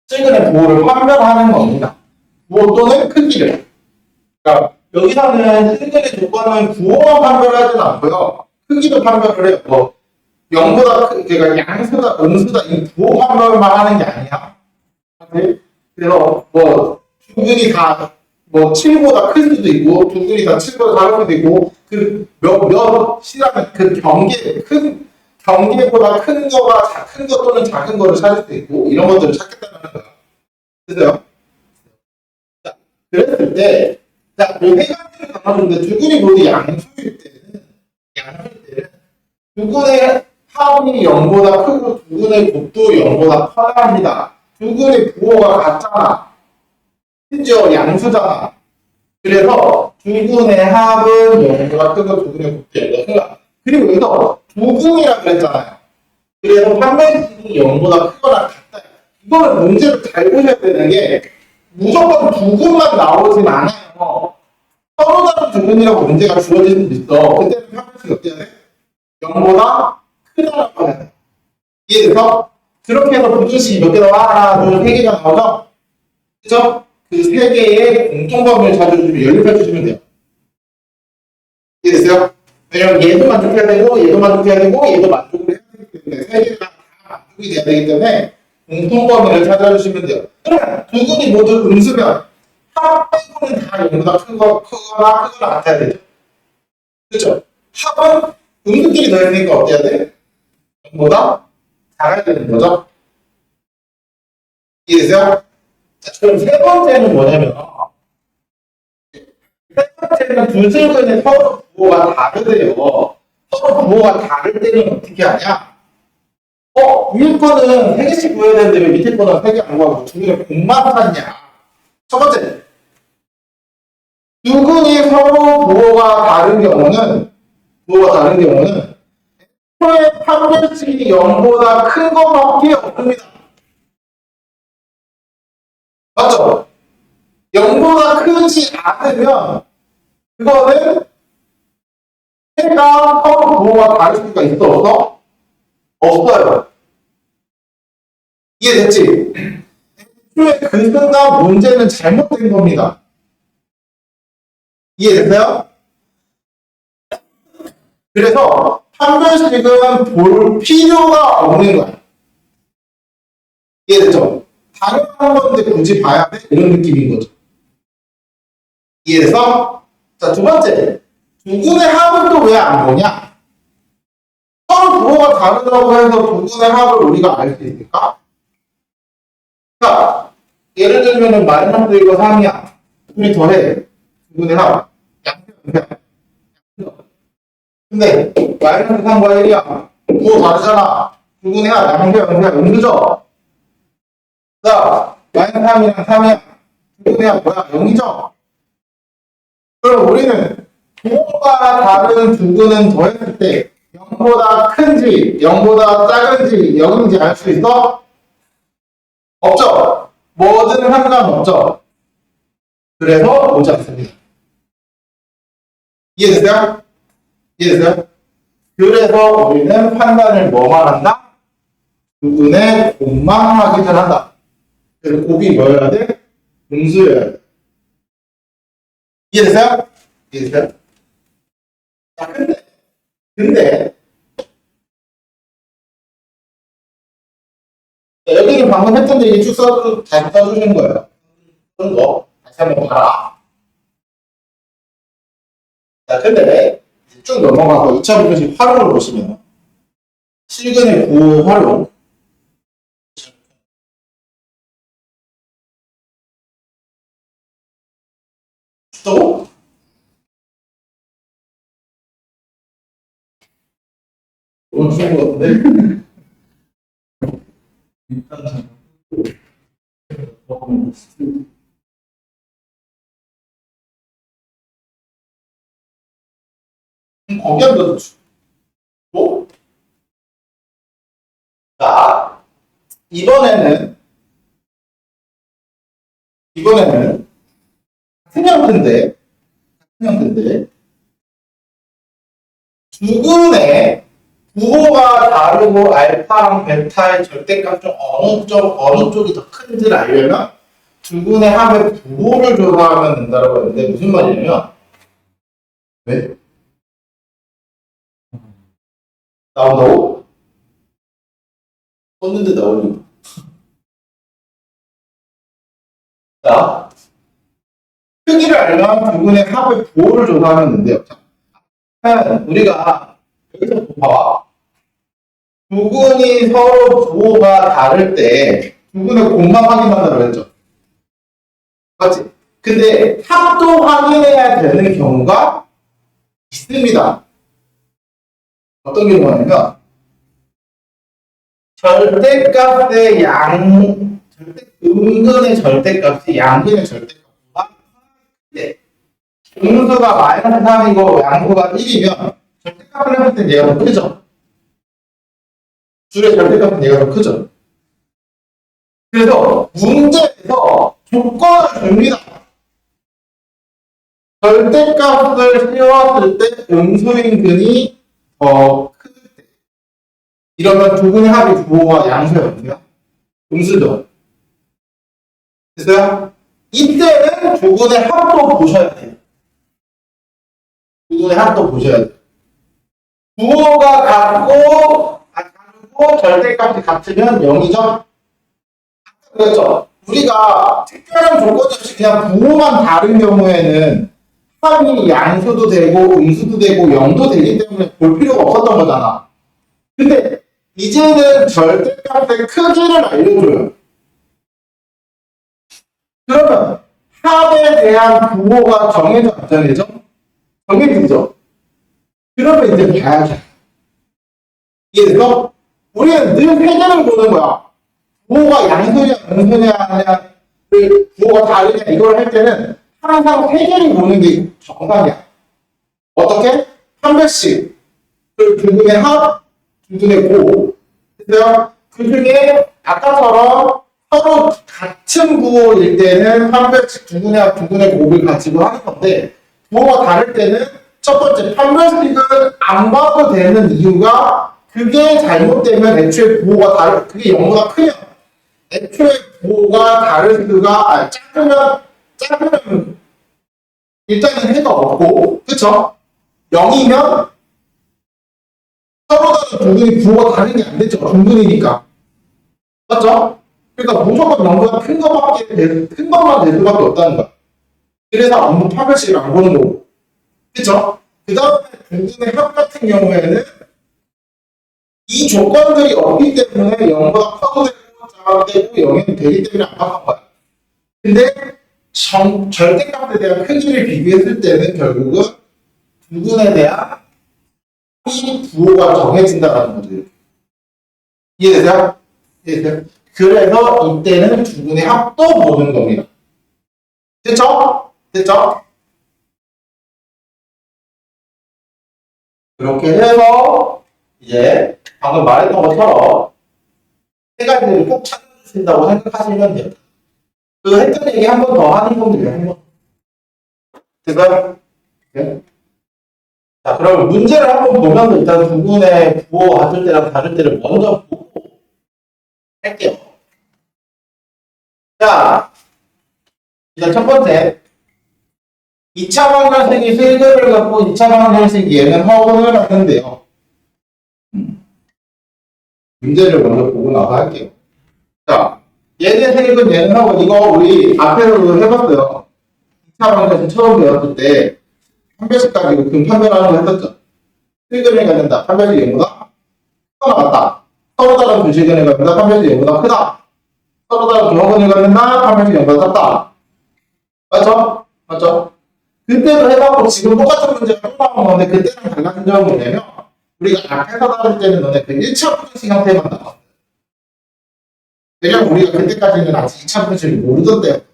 실근의 부호를 판별하는 겁니다. 부호 또는 크기를. 그러니까 여기서는 실근의 조건은 부호만 판별하지는 않고요. 크기도 판별을 해요. 뭐 0보다 그러니까 양수다, 음수다 이 부호 판별만 하는 게 아니야. 그래서 뭐 두 근이 다 뭐 7보다 클 수도 있고 두 근이 다 7보다 작을 수도 있고 그 몇이라는 그 경계보다 큰 거가 큰 거 또는 작은 거를 찾을 수 있고 이런 것들을 찾겠다는 거야. 그래서요. 자, 그랬을 때 자, 이 세 가지를 나눠주는데 두 근이 모두 양수일 때는 두 근의 합이 0보다 크고 두 근의 곱도 0보다 커야 합니다. 두 근의 부호가 같잖아. 심지어 양수잖아. 그래서 두 근의 합은 0보다 크고 두 근의 곱도 0보다 크다. 그리고 여기서 두 근이라 그랬잖아요. 그래서 판별식이 0보다 크거나 같다. 이거는 문제를 잘 보셔야 되는 게 무조건 두 근만 나오진 않아요. 서로 다른 두 근이라고 문제가 주어질 수도 있어. 그때는 판별식이 어때야 돼? 0보다 크다라고 해야 돼. 이해돼서? 그렇게 해서 부등식이 몇 개 나와? 하나, 둘, 세 개가 나오죠? 그죠? 그 세 개의 공통범위를 찾아주시면 연립해 주시면 돼요. 이해됐어요? 왜냐면 얘도 만족해야 되고, 얘도 만족해야 되고, 얘도 만족을 해야 되기 때문에 세 개가 다 만족이 돼야 되기 때문에 공통범위를 찾아주시면 돼요. 그러면 두 근이 모두 음수면 합 빼고는 다 0보다 크거나 같아야 되죠. 그렇죠? 합은 음수끼리 더했으니까 어때야 돼? 0보다 작아야 되는 거죠. 이해되세요? 자, 그럼 세 번째는 뭐냐면 세 번째는 두 실근의 서로 부호가 다르대요. 서로 부호가 다를 때는 어떻게 하냐? 위에 거는 3개씩 구해야 되는데 왜 밑에 거는 3개 안 구하고 두 개를 공만 샀냐? 첫 번째, 두 근이 서로 부호가 다른 경우는 표의 판별식이 0보다 큰 것밖에 없습니다. 맞죠? 0보다 크지 않으면 그거는 해가 서로 부호가 다를 수가 있어 없어? 없어요. 이해됐지? 표의 그 순간 문제는 잘못된 겁니다. 이해됐어요? 그래서 판별식은 볼 필요가 없는 거야. 이해됐죠? 당연한 건데 굳이 봐야 돼? 이런 느낌인 거죠. 이해돼서? 자, 두 번째. 두 군의 합은 또 왜 안 보냐? 서로 부호가 다르다고 해서 두 군의 합을 우리가 알 수 있을까? 자, 예를 들면은 마이너스 1과 3이야. 둘이 더해. 두 군의 합. 양변. 근데 마이너스 3과 1이야. 부호 다르잖아. 두 군의 합. 양변, 음수죠? 자, 마이너스 3이랑 3이야. 두 군의 합 뭐야? 0이죠? 그럼 우리는 부호가 다른 두 군은 더했을 때 0보다 큰지 0보다 작은지 0인지 알 수 있어? 없죠? 뭐든 상관없죠? 그래서 보지 않습니다. 이해됐어요? 이해됐어요? 그래서 우리는 판단을 뭐만 한다? 두 군의 곱만 확인을 한다. 그래서 곱이 뭐여야 돼? 음수여야 돼. 이해됐어요? 이해됐어요? 자, 근데, 자, 여기는 방금 했던 얘기 쭉 다시 써주신 거예요. 그런 거, 다시 한번 봐라. 자, 근데, 쭉 넘어가서 2차 분식 활용을 보시면, 실근의 구호 활용. 또, 너무 쉬운 것 같은데? 거기 한번 또? 자, 이번에는 같은 형태인데 두 군의 부호가 다르고 알파랑 베타의 절대값 중 어느 쪽이 더 큰지를 알려면 두 군의 합의 부호를 조사하면 된다고 했는데 무슨 말이냐면 왜? 나온다고? 썼는데 나오니? 자, 크기를 알면 두 군의 합의 부호를 조사하면 된대요. 우리가 여기서 봐봐. 두 군이 서로 부호가 다를 때 두 군의 곱만 확인한다고 했죠. 맞지? 근데 합도 확인해야 되는 경우가 있습니다. 어떤 경우냐면 절대값의 음근의 절대값이 양근의 절대값보다 큰데 음수가 마이너스 3이고 양수가 1이면 절대값을 해볼 땐 얘가 더 크죠? 줄의 절대값은 얘가 더 크죠? 그래서 문제에서 조건을 줍니다. 절대값을 씌웠을 때 음수인 근이 더 클 때. 이러면 두 군의 합이 부호와 양수였는데요. 음수죠. 됐어요? 이때는 두 군의 합도 보셔야 돼요. 두 군의 합도 보셔야 돼요. 부호가 다르고 절대값이 같으면 0이죠? 그렇죠. 우리가 특별한 조건이 없이 그냥 부호만 다른 경우에는 합이 양수도 되고 음수도 되고 0도 되기 때문에 볼 필요가 없었던 거잖아. 근데 이제는 절대값의 크기를 알려줘요. 그러면 합에 대한 부호가 정해져 안 정해져? 정해지죠. 그러면 이제 봐야죠. 이해돼서 우리는 늘 세개를 보는 거야. 부호가 양수냐 음수냐 부호가 다르냐 이걸 할 때는 항상 세 개를 보는 게 정상이야. 어떻게? 한 배씩 그 두 군의 합, 두 군의 고. 그래서 그 중에 아까처럼 서로 같은 부호일 때는 한 배씩 두 군의 합, 두 군의 곱을 가지고 하는 건데 부호가 다를 때는 첫 번째 판별식은 안 봐도 되는 이유가 그게 잘못되면 애초에 부호가 다르 그게 0보다 크면 애초에 부호가 다를 수가 작으면 일단은 해가 없고 그쵸? 0이면 서로 다른 두 군이 부호가 다른 게 안 되죠. 중분이니까 맞죠? 그러니까 무조건 0보다 큰 것만 될 수밖에 없다는 거야. 그래서 아무 판별식을 안 보는 거고. 그쵸? 그 다음에 분분의 합 같은 경우에는 이 조건들이 없기 때문에 0보다 커도 되고 작아도 되고 0이 되기 때문에 안 바꾼 거야. 근데 절대값에 대한 크기를 비교했을 때는 결국은 부분에 대한 이 부호가 정해진다는 거죠. 이해되세요? 이해되세요? 그래서 이때는 부분의 합도 보는 겁니다. 됐죠? 됐죠? 이렇게 해서 이제 방금 말했던 것처럼 세 가지를 꼭 찾아주신다고 생각하시면 돼요. 그 했던 얘기 한 번 더 하는 겁니다. 한 번. 됐어요? 네. 자, 그러면 문제를 한번 보면서 일단 부분의 부호 같을 때랑 다를 때를 먼저 보고 할게요. 자, 일단 첫 번째. 2차 방정식이 실근을 갖고 2차 방정식 얘는 허근을 갖는데요. 문제를 먼저 보고 나서 할게요. 자, 얘는 실근, 얘는 허근. 이거 우리 앞에서도 해봤어요. 2차 방정식 처음 배웠을 때 판별식 가지고 근판별하는 거 했었죠. 실근을 갖는다. 판별식 얘보다 크거나 같다. 서로 다른 두 실근을 갖는다. 판별식 얘보다 크다. 서로 다른 두 허근을 갖는다. 판별식 얘보다 작다. 맞죠? 맞죠? 그때도 해봤고 지금 똑같은 문제가 또 나온 건데 그때랑 달라진 점은 뭐냐면 우리가 앞에서 다룰 때는 너네 그 1차 분식 형태만 나왔어요. 왜냐면 우리가 그때까지는 아직 2차 분식을 모르던 때였거든.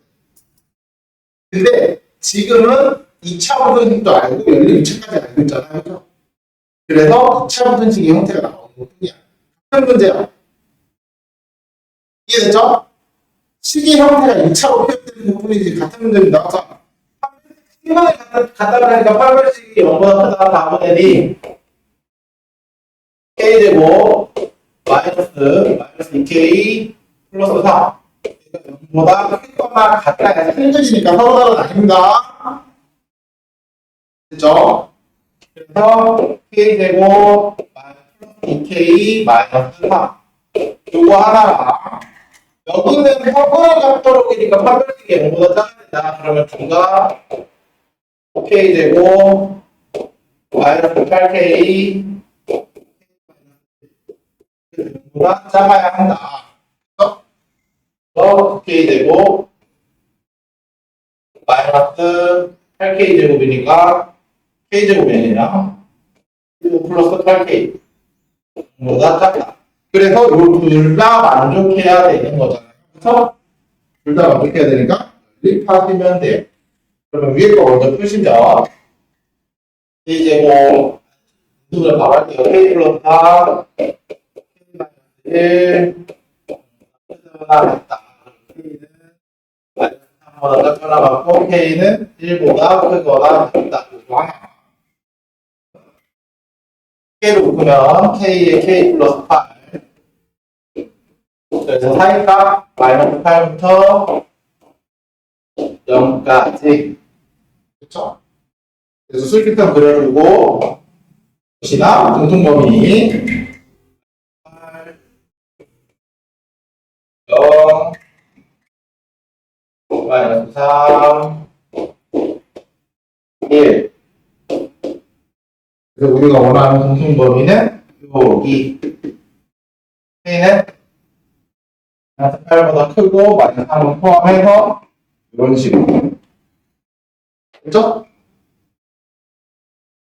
근데 지금은 2차 분식도 알고 연립 2차까지 알고 있잖아요. 그렇죠? 그래서 2차 분식의 형태가 나오는 것뿐이야. 같은 문제야. 이해됐죠? 식의 형태가 2차로 표현되는 것뿐이지 같은 문제를 나와서 시간을 갖다 보니까 판별식이 0보다 크다. 다음은 애니 k제곱 마이너스 2k 플러스 4 0보다 크거나 같다. 틀리니까 서로 다른 아닙니다. 됐죠? 그래서 k제곱 플러스 2k 마이너스 4 요거 하나랑 여기는 허근을 갖도록이니까 판별식이 0보다 작아야 된다. 그러면 둘다 k제곱 마이너스 8k 보다 작아야 한다. 그래서 k제곱 마이너스 8k제곱이니까 k제곱이 아니라 플러스 8k 보다 작다. 그래서 이 둘 다 만족해야 되는 거잖아요. 그래서 둘 다 만족해야 되니까 연립하시면 돼요. 그러면 위에 거 먼저 푸시면 k제곱 누구를 나갈게요. k 플러스 4 k 마이너스 1 하나 있다. k는 마이너스 3보다 작거나 같고 k는 1보다 크거나 같다. 이거 하나. k를 묶으면 k에 k 플러스 8 그래서 사이값 마이너스 8부터 0까지. 그렇죠? 그래서 수직선 그려주고 시나 공통범위 8, 0, 마이너스 3, 1. 그래서 우리가 원하는 공통범위는 여기. K는 마이너스 8보다 크고 마이너스 3을 포함해서 이런 식으로. 그렇죠?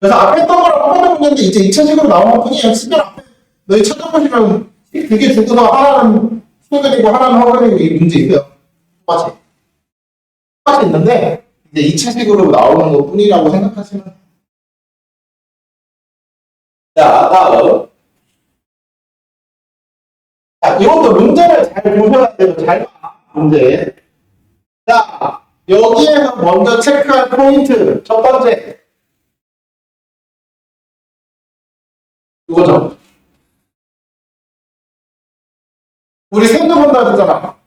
그래서 앞에 했던 거랑 똑같은 문제인데 이제 2차식으로 나온 것 뿐이에요. 시간 앞에 너희 찾아보시면 그게 주고서 하나는 수근이고 하나는 허근이고 이 문제 있어요. 똑같이. 똑같이 있는데 이제 2차식으로 나오는 것 뿐이라고 생각하시면 돼요. 자, 다음. 자, 이것도 문제를 잘 보셔야 돼요. 잘 봐. 문제. 자, 여기에서 먼저 체크할 포인트. 첫 번째. 이거죠. 우리 생각 본다 했잖아.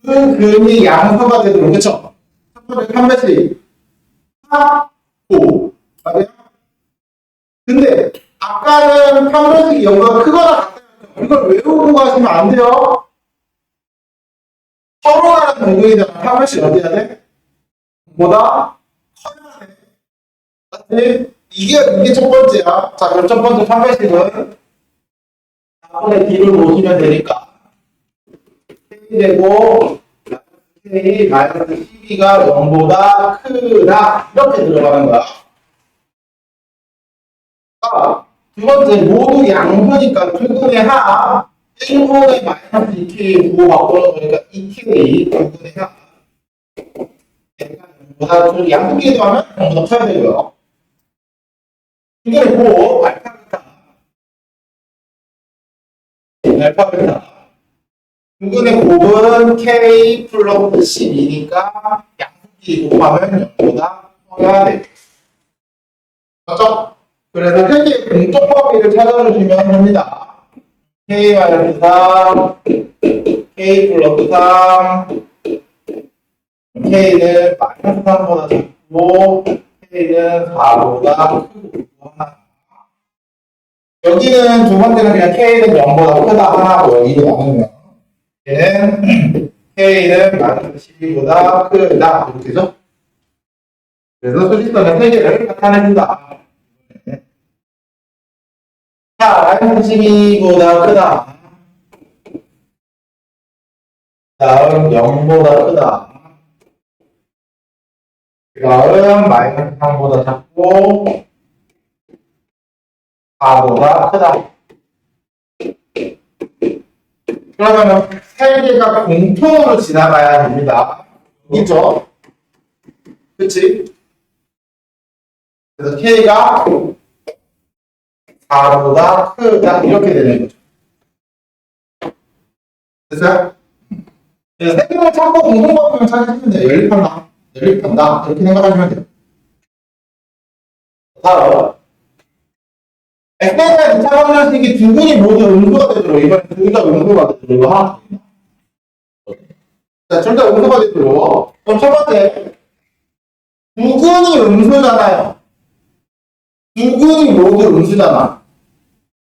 그 근이 양수가 되도록. 그쵸? 첫 번째 판별식. 4, 5. 맞아요? 근데 아까는 판별식이 0보다 크거나 같아요. 이걸 외우고 가시면 안 돼요. 서로 다른 부분이잖아. 한 번씩 어디 해야 돼? 보다 커야 돼. 맞지? 이게 첫 번째야. 자, 그럼 첫 번째 판별식은 4분의 D를 놓으시면 되니까 K 되고 K 마이너스 12가 0보다 크다. 이렇게 들어가는 거야. 자, 두 번째 모두 양수니까 두분의 하 1분의 마이너스 2K 부호 바꾸는 거니까 2K 두분의 하 보다 양수끼리 하면 0보다 커야 되고요. 이게 고 알파 베타 두근의 곱은 K 플러스 12니까 양수끼리 곱하면 0보다 커야 돼. 맞죠? 그래서 세개의 공통 범위를 찾아주시면 됩니다. K 마이너스 3, K 플러스 3, K는 마이너스 3보다 작고 K는 4보다 크고 하나. 여기는 두 번째는 그냥 K는 0보다 크다 하나고 여기는 나누면 얘는 K는 마이너스 12보다 크다 이렇게 되죠? 그래서 수직선의 세 개를 나타냅니다. 자, 마이너스 12보다 크다. 다음 0보다 크다. 다음 마이너스 3보다 작고 4보다 크다. 그러면 세 개가 공통으로 지나가야 됩니다. 있죠? 그치? 그래서 K가 4보다 크다 이렇게 되는 거죠. 됐어요? 그래서 세 개를 찾고 공통범위를 찾으시면 돼요. 연립한다. 연립한다. 이렇게 생각하시면 돼요. 다음 x가 2차 방정식이 두 분이 모두 음수가 되도록 이번엔 둘 다 음수가 되도록 하나. 자, 둘 다 음수가 되도록. 그럼 첫 번째 두 근이 음수잖아요. 두 근이 모두 음수잖아.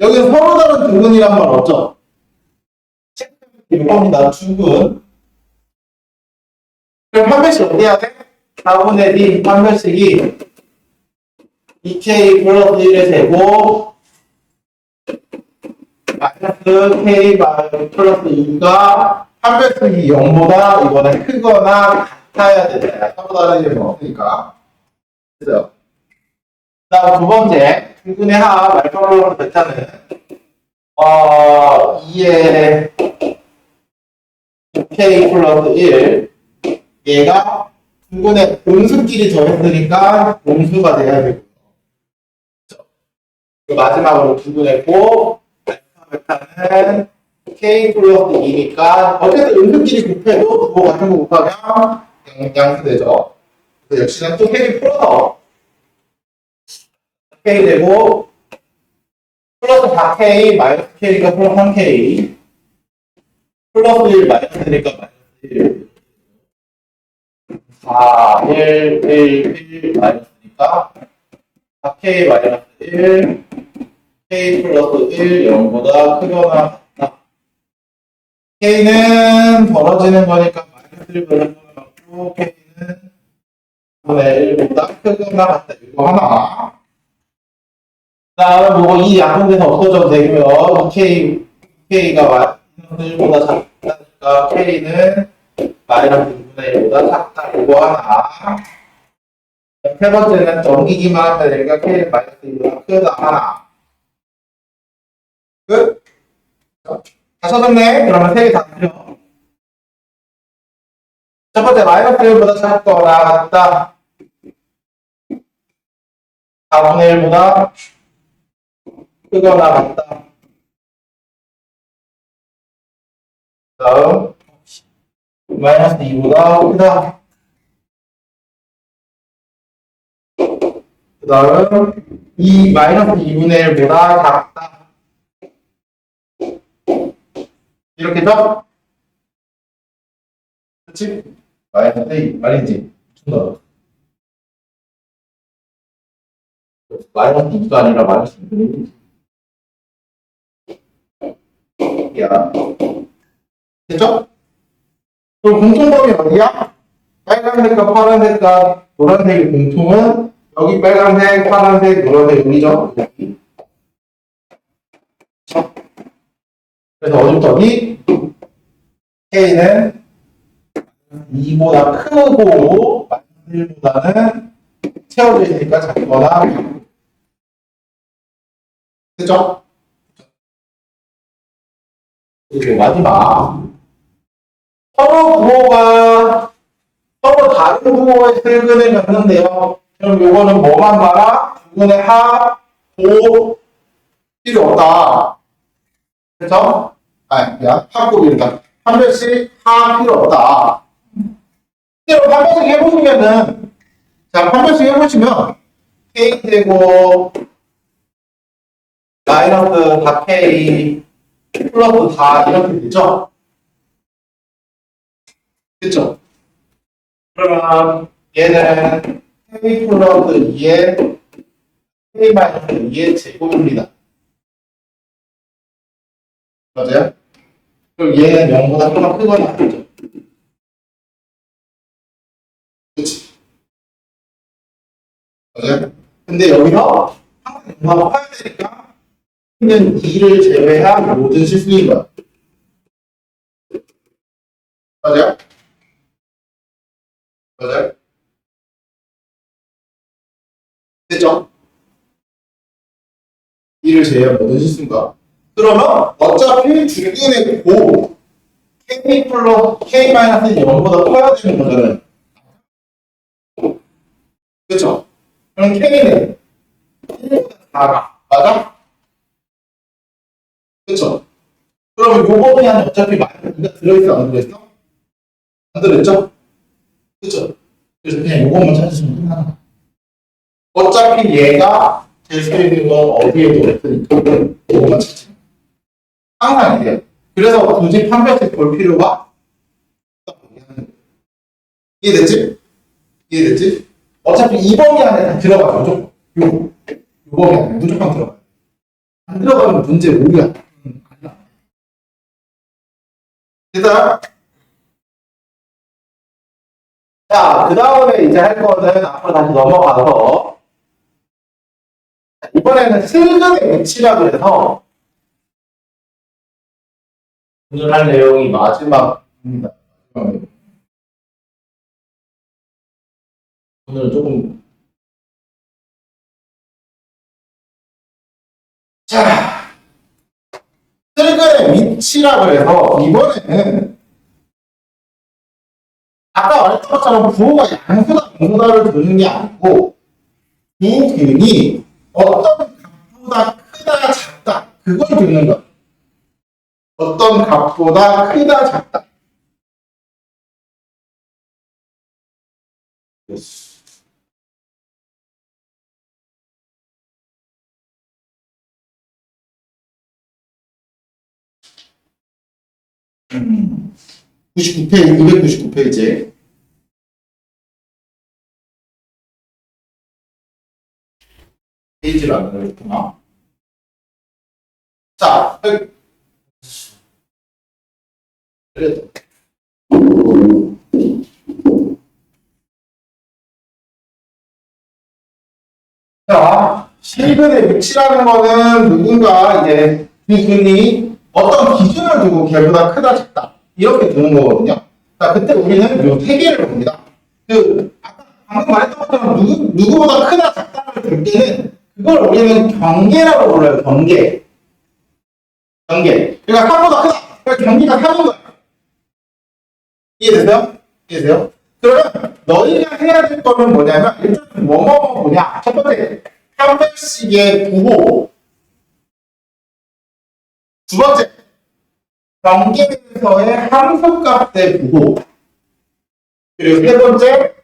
여기서 서로 다른 두 근이란 말 없죠? 이겁니다. 두 근. 그럼 판별식 어떻게 해야 돼? 4분의 D 판별식이 2K 플러스 1의 제곱 마이너스 K 플러스 2가 판별식이 0보다 이번에 크거나 같아야 되잖아요. 서로 다른 일은 없으니까. 그죠? 다음 두 번째, 두근의 합 알파 플러스 베타는 2의 K 플러스 1 얘가 두근의 음수끼리 더했으니까 음수가 돼야 되고 마지막으로 두근의 곱 알파 베타는 K 플러스 2니까 어쨌든 음수끼리 곱해도 부호 같은 거 곱하면 양수되죠. 역시나 또 K 풀어서 K 되고 플러스 4K 마이너스 K니까 플러스 3K 플러스 1 마이너스니까 마이너스 1 4, 1, 1, 1 마이너스니까 4K 마이너스 1 K 플러스 1 0보다 크거나 같다. K는 벌어지는 거니까 마이너스 1보다 크고 K는 4분의 1보다 크거나 같다. 이거 하나. 다음 이 약분돼서 없어져도 되고요. K가 마이너스 1보다 작다니까 K는 마이너스 2분의 1보다 작다. 이거 하나. 세 번째는 넘기기만 하면 되니까 K는 마이너스 2보다 크다. 하나. 끝? 다 써졌네? 그러면 세 개 다 그려. 첫 번째 마이너스 1보다 작거나 같다. 4분의 1보다 크거나 같다. 다음 마이너스 2보다 크다. 그 다음 이 마이너스 2분의 1보다 작다. 이렇게죠? 그치? 마이너스 2 말이지? 미쳤나? 마이너스 2가 아니라 마이너스 2분의 1이지. 야. 됐죠? 그럼 공통점이 어디야? 빨간색과 파란색과 노란색의 공통은 여기 빨간색, 파란색, 노란색 여기죠? 여기. 그래서 어디부터 어디? K는 2보다 크고 1보다는 채워져 있으니까 작거나 그죠? 그리고 마지막 서로 다른 부호의 슬근을 갖는데요. 그럼 요거는 뭐만 봐라? 이거는 하, 고 필요 없다. 그죠? 야, 합곡입니다. 한 별씩 하 필요 없다. 근데 한 별씩 해보시면은, 자, 한 별씩 해보시면, K제곱, 마이너스 4K, 플러스 4 이렇게 되죠? 그쵸? 그러면 얘는 K 플러스 2의 K 마이너스 2의 제곱입니다. 맞아요? 그럼 얘는 0보다 크거나 크거나 아니죠? 그치? 맞아요? 근데 여기서 항상 0보다 커야 되니까 는 2를 제외한 모든 실수인 거야. 맞아요? 맞아요? 됐죠? 2를 제외한 모든 실수인가? 그러면 어차피 중근의 고 K 플러스 K 마이너스 0보다 커야 되는 거잖아요. 그쵸? 그럼 K는 1보다 작아. 맞아? 그쵸? 그러면 요거는 어차피 마이너스가 들어있어 안 들어있어? 안 들어있죠? 그쵸? 그래서 그냥 요것만 찾으시면 끝나는 거야. 어차피 얘가 될 수 있는 건 어디에도 없으니까 요것만 찾으면 항상 이래요. 그래서 굳이 판별식 볼 필요가 없다. 이해됐지? 이해됐지? 어차피 이 범위 안에 다 들어가요. 무조건. 요 범위 안에 무조건 들어가요. 안 들어가면 문제 오류야. 일단 자, 그 다음에 이제 할 거는 앞으로 다시 넘어가서 이번에는 슬근의 위치라 그래서 오늘 할 내용이 마지막입니다. 오늘은 조금 자 슬근의 위치라 그래서 이번에는 아까 말했던 것처럼 부호가 양수다 분수다를 두는 게 아니고 두 근이 어떤 값보다 크다 작다 그걸 두는 거야. 어떤 값보다 크다 작다. 음. 99페이지, 299페이지. 페이지를 안 넣었구나. 자, 그래도. 자, 실근의 위치라는 거는 누군가 이제 이 근이 어떤 기준을 두고 걔보다 크다 작다 이렇게 두는 거거든요. 자, 그때 우리는 요 세 개를 봅니다. 아까 방금 말했던 것처럼 누구보다 크다 작다를 들 때는 그걸 우리는 경계라고 불러요. 경계. 그러니까 3보다 크다. 그러니까 경계가 3인 거야. 이해되세요? 이해되세요? 그러면 너희가 해야 될 거는 뭐냐면 일단 뭐뭐 뭐냐. 첫 번째 한 번씩의 부호. 두 번째 경계에서의 함수값의 부호. 그리고 세 번째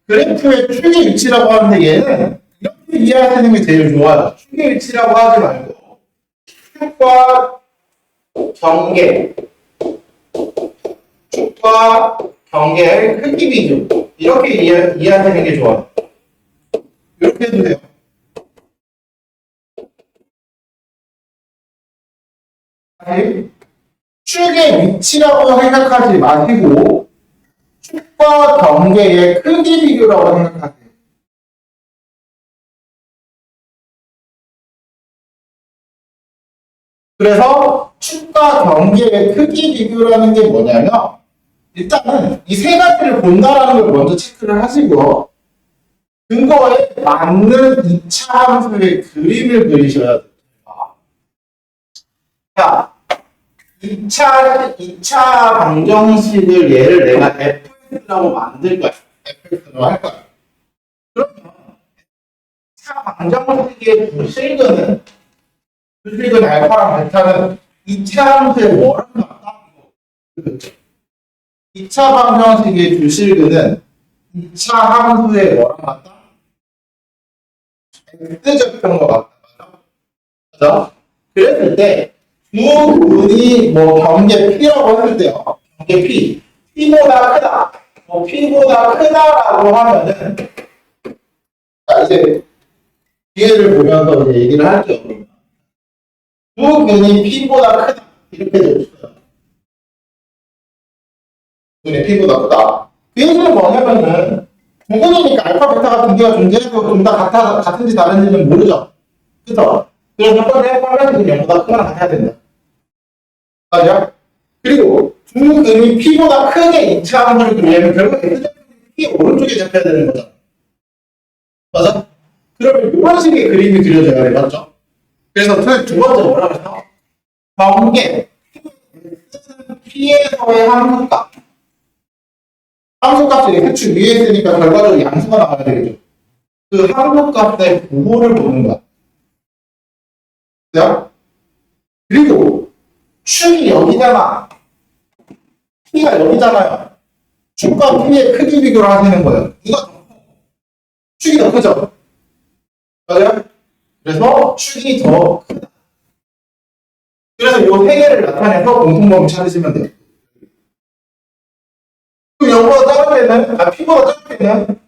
그래프의 축의 위치라고 하는데 얘는 이렇게 이해하시는 게 제일 좋아요. 축의 위치라고 하지 말고 축과 경계 축과 경계의 크기 비중 이렇게 이해하시는 게 좋아요. 이렇게 해주세요. 축의 위치라고 생각하지 마시고 축과 경계의 크기 비교라고 생각하세요. 그래서 축과 경계의 크기 비교라는 게 뭐냐면 일단은 이 세 가지를 본다라는 걸 먼저 체크를 하시고 근거에 맞는 2차 함수의 그림을 그리셔야 돼요. 자, 2차 방정식을 얘를 내가 fx라고 만들 거야. fx라고 할 거야. 그러면 2차 방정식의 부실근 알파랑 베타는 2차 함수의 뭐랑 같다? 그렇죠. 2차 방정식의 주실근은 2차 함수의 뭐랑 같다? X제곱형과 같다. 맞죠? 그랬을 때 두 근이 뭐 경계 P라고 했을 때요. 경계 P. P보다 크다. 뭐 P보다 크다라고 하면은 자 이제 뒤에를 보면서 이제 얘기를 할게요. 두 근이 P보다 크다. 이렇게 되어있어요. 근이 P보다 크다. 그 얘기는 뭐냐면은 두 근이니까 알파, 베타가 두 개가 존재해도 둘 다 같은지 다른지는 모르죠. 그죠? 그래서 첫 번째 빨간색은 0보다 크거나 같아야 된다. 맞아요? 그리고 두 근이 P보다 크게 2차 함수를 그리려면 결국 X좌표는 P 오른쪽에 잡혀야 되는 거죠. 맞아? 그러면 이런 식의 그림이 그려져야 돼. 맞죠? 그래서 두 번째 뭐라고 했어? 경계 P에서의 함수값. 함수값이 X축 위에 있으니까 결과적으로 양수가 나와야 되겠죠. 그 함수값의 부호를 보는 거야. 그죠? 그리고 축이 여기잖아. P가 여기잖아요. 축과 P의 크기 비교를 하시는 거예요. 누가 더 커? 축이 더 크죠? 맞아요? 그래서 축이 더 크다. 그래서 이 세 개를 나타내서 공통범위 찾으시면 돼요. 그럼 0보다 작을 때는, P보다 작을 때는,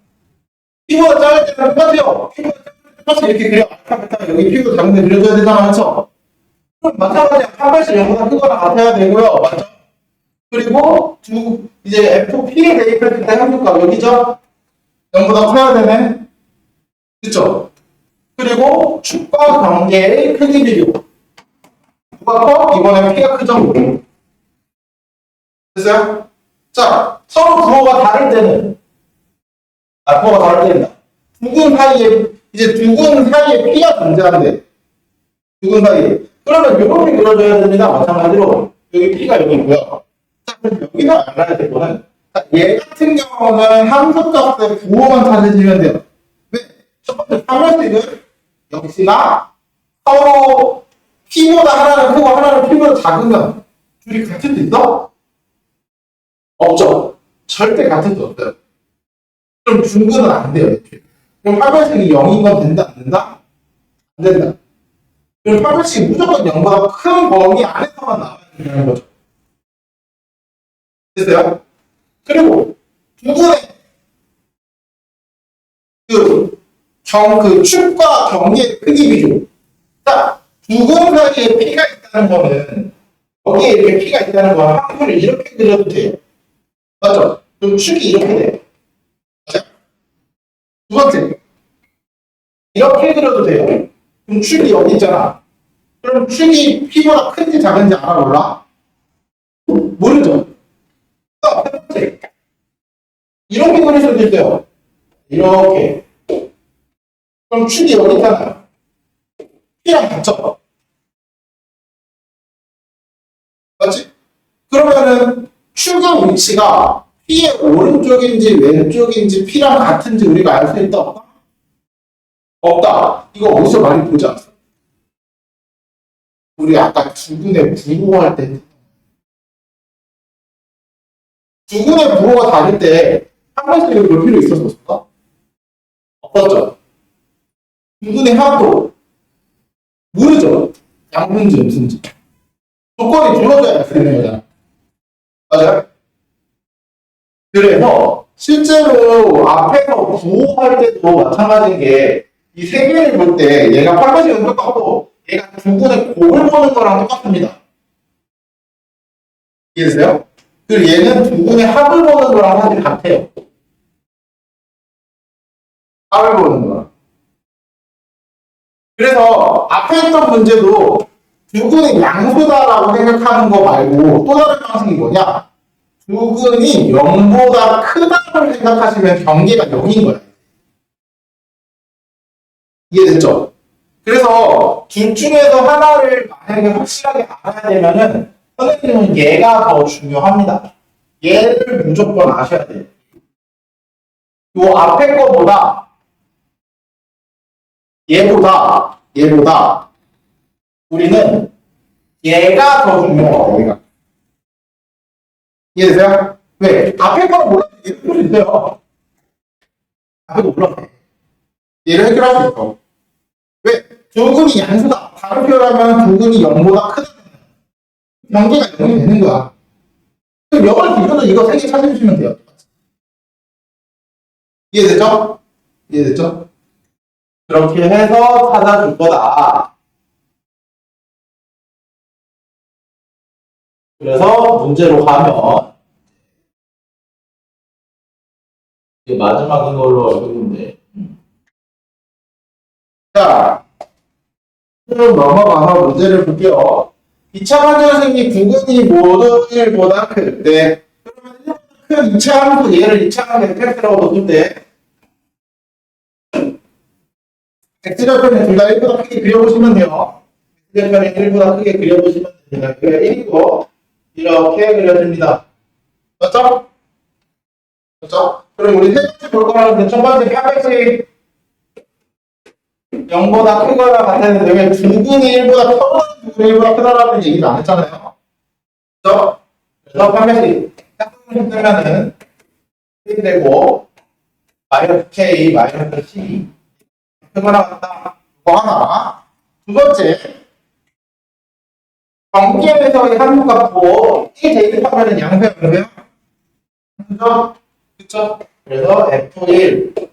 P보다 작을 때는 똑같아요. P보다 작을 때는 똑같이 이렇게 그려. 알파, 베타, 여기 P보다 작은 데 그려줘야 되잖아. 맞죠? 그럼 마찬가지로 한 발씩 0보다 크거나 같아야 되고요. 맞죠? 그리고 이제 FP에 대입했을 때 함수값 여기죠? 0보다 커야 되네. 그쵸? 그리고 축과 경계의 크기 비교. 누가 커? 이번엔 P가 크죠? 됐어요? 자, 서로 부호가 다를 때는, 부호가 다를 때는, 이제 두 근 사이에 P가 존재한대. 두 근 사이에. 그러면 이렇게 그려줘야 됩니다. 마찬가지로. 여기 P가 여기 있고요. 자, 그럼 여기서 알아야 될 거는, 얘 같은 경우는 함수값의 부호만 찾으시면 돼요. 왜? 첫 번째, 삼형식은 역시나 서로 P보다 하나는 크고 하나는 P보다 작으면 둘이 같은 수 있어? 없죠. 절대 같은 수 없어요. 그럼 중근은 안 돼요. 그럼 화별식이 0인 건 된다? 안 된다? 안 된다. 그럼 화별식이 무조건 0보다 큰 범위 안에서만 나와야 된다는 거죠. 됐어요? 그리고 두 분의 그 축과 경계의 크기 비교. 자, 두 근 사이에 P가 있다는 거는 여기에 이렇게 P가 있다는 건 함수를 이렇게 그려도 돼요. 맞죠? 그럼 축이 이렇게 돼요. 맞죠? 두 번째, 이렇게 그려도 돼요. 그럼 축이 여기 있잖아. 그럼 축이 P보다 큰지 작은지 알아 몰라? 모르죠? 세 번째, 이렇게 그릴 수도 있어요. 이렇게. 그럼 축이 여기 있잖아요. P랑 같죠? 맞지? 그러면은 축의 위치가 P의 오른쪽인지 왼쪽인지 P랑 같은지 우리가 알 수 있다 없다? 없다. 이거 어디서 많이 보지 않았어? 우리 아까 두근의 부호할 때 두근의 부호가 다를 때 한 번씩 볼 필요 있었을까? 없었죠. 두근의 합도 모르죠. 양분지 음수인지 조건이 주어져야 되는 거잖아. 맞아요? 그래서 실제로 앞에서 부호할 때도 마찬가지인 게 이 세 개를 볼 때 얘가 8번씩은 똑같고 얘가 두 근의 곱을 보는 거랑 똑같습니다. 이해되세요? 그리고 얘는 두근의 합을 보는 거랑 사실 같아요. 합을 보는 거. 그래서 앞에 했던 문제도 두근이 양수다라고 생각하는 거 말고 또 다른 방식이 뭐냐? 두근이 0보다 크다고 생각하시면 경계가 0인 거야. 이해됐죠? 그래서 둘 중에서 하나를 만약에 확실하게 알아야 되면은 선생님은 얘가 더 중요합니다. 얘를 무조건 아셔야 돼요. 요 앞에 거보다 얘보다 우리는 얘가 더 중요하다. 얘가. 이해되세요? 왜? 앞에 거는 몰라도 얘를 풀 수 있어요. 앞에 거 몰라도 돼. 얘를 해결할 수 있어. 왜? 두근이 양수다. 다른 표현하면 두근이 0보다 크다. 경계가 0이 되는 거야. 그럼 0을 기준으로 이거 3개 찾아주시면 돼요. 이해됐죠? 이해됐죠? 그렇게 해서 찾아줄 거다. 그래서 문제로 가면 이게 마지막인 걸로 알고 있는데 자, 그럼 넘어가서 문제를 볼게요. 2차 함수 선생님 구근이 모두 1보다 클 때 그러면 1보다 큰 2차 함수 얘를 2차 함수 fx라고 놓을 때 x절편에 둘 다 1보다 크게 그려보시면 돼요. x절편에 1보다 크게 그려보시면 됩니다. 그게 1이고 이렇게 그려집니다. 맞죠? 맞죠? 그럼 우리 세 번째 볼 거는 첫 번째 값이 0보다 크거나 같았는데 왜 두근이 1보다 커보다 두근이 1보다 크다라는 얘기를 안 했잖아요. 그죠? 그래서 값이 짝꿍을 힘들면은 K 되고 마이너스 K, 마이너스 C 크거나 같다. 이거 하나. 두 번째 경계에서의 함수값도 1 대입하면 양수야, 뭐예요? 그죠? 그쵸? 그래서 F1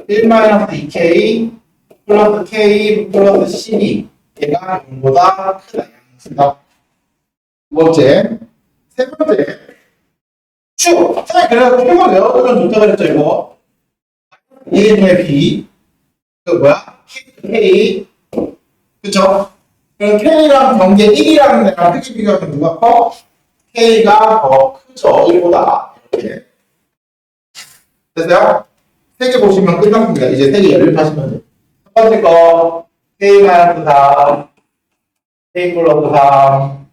1-2K 플러스 K 플러스 C 얘가 0보다 크다. 양수다. 두 번째. 세 번째. 축! 그래서 축을 외워두면 좋다 그랬죠, 이거. A분의 B. 그 뭐야? K. 그쵸? 그럼 K랑 경계 1이라는 데랑 크기 비교하면 누가 커? K가 더 크죠, 1보다. 이렇게. 됐어요? 세 개 보시면 끝났습니다. 이제 세 개 연립하시면 돼요. 첫 번째 거, K-3, K 플러스 3.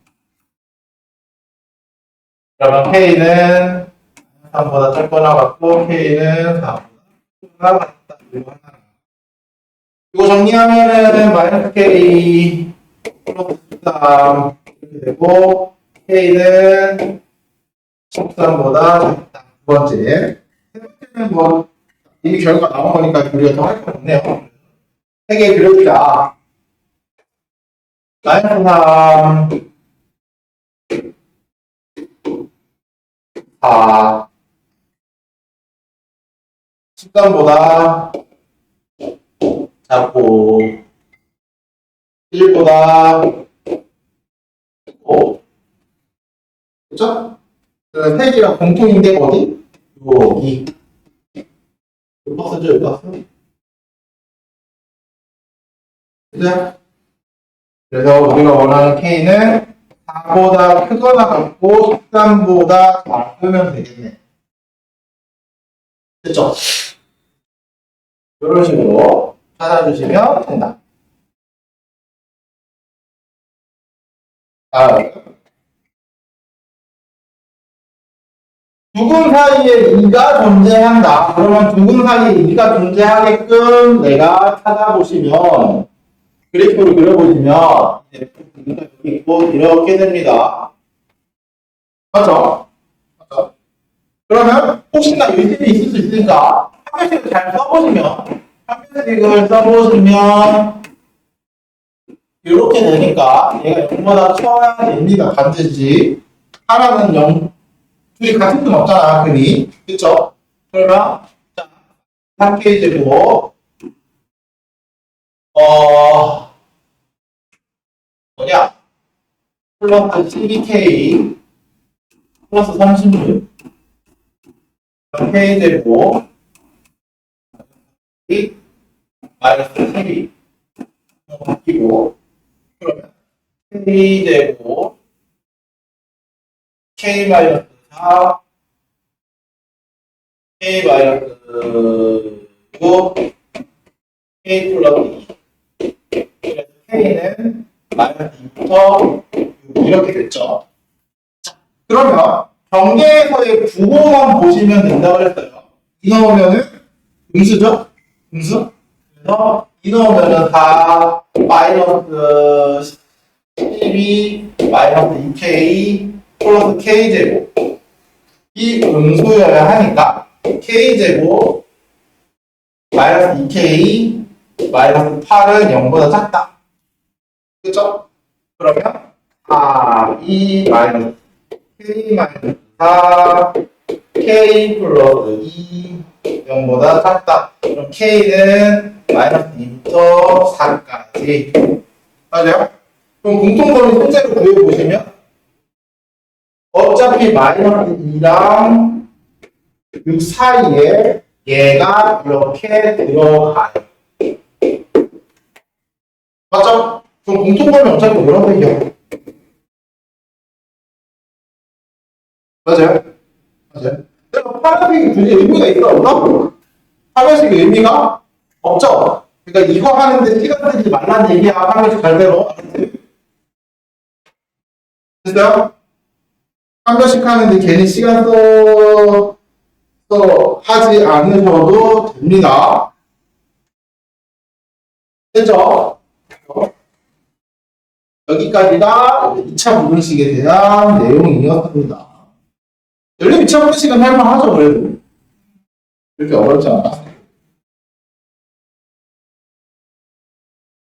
그러면 K는 3보다 작거나 같고, K는 4보다 같다. 이거 하나. 이거 정리하면은 마이너스 K 플러스 13 이렇게 되고, K는 13보다 작다. 두 번째. 세 번째는 뭐, 이미 결과 나온 거니까 우리가 더 할 거 없네요. 세 개 그려주자. 마이너스 3, 4, 13보다 작고, 1보다 크고, 그쵸? 그래서 세 개가 공통인데 어디? 여기. 이 박스죠, 이 박스? 그죠? 그래서 우리가 원하는 K는 4보다 크거나 같고 13보다 작으면 되겠네. 그쵸? 이런 식으로 찾아주시면 된다. 두근 사이에 2가 존재한다. 그러면 두근 사이에 2가 존재하게끔 내가 찾아보시면 그래프를 그려보시면 여기 있고 이렇게 됩니다. 맞죠? 맞죠? 그러면 혹시나 의심이 있을 수 있으니까 한 편씩을 잘 써보시면 이렇게 되니까 얘가 0보다 커야 됩니다. 반드시 하나는 0 둘이 같은 수는 없잖아, 근이. 그쵸? 그러면, 자, 3K제곱, 뭐냐? 플러스 12K, 플러스 36 K제곱 마이너스 12 바뀌고 그러면 K제곱 K 마이너스 4 K 마이너스 9 K 플러스 2 그래서 K는 마이너스 2부터 6 이렇게 됐죠. 자, 그러면 경계에서의 부호만 보시면 된다고 했어요. 이 넣으면은 음수죠? 음수? 그래서 이 넣으면은 다 마이너스 12 마이너스 2K 플러스 K제곱 이 음수여야 하니까 K제곱 마이너스 2K 마이너스 8은 0보다 작다. 그죠? 그러면 2 마이너스 K 마이너스 4 K 플러스 2 0보다 작다. 그럼 K는 마이너스 2부터 4까지. 맞아요? 그럼 공통점이 실제로 구해보시면 어차피 마이너스 2랑 6 사이에 얘가 이렇게 들어가요. 맞죠? 그럼 공통점이 어차피 이런 식이요. 맞아요? 맞아요? 그럼 파란색이 굳이 의미가 있어 없나? 파란색이 의미가 없죠? 그러니까 이거 하는데 시간 쓰지 말라는 얘기야. 파란색 잘대로. 됐어요? 한 번씩 하는데 괜히 시간 하지 않으셔도 됩니다. 됐죠? 여기까지가 2차 부분식에 대한 내용이었습니다. 열림 2차 부분식은 할만하죠, 그래도. 그렇게 어렵지 않아.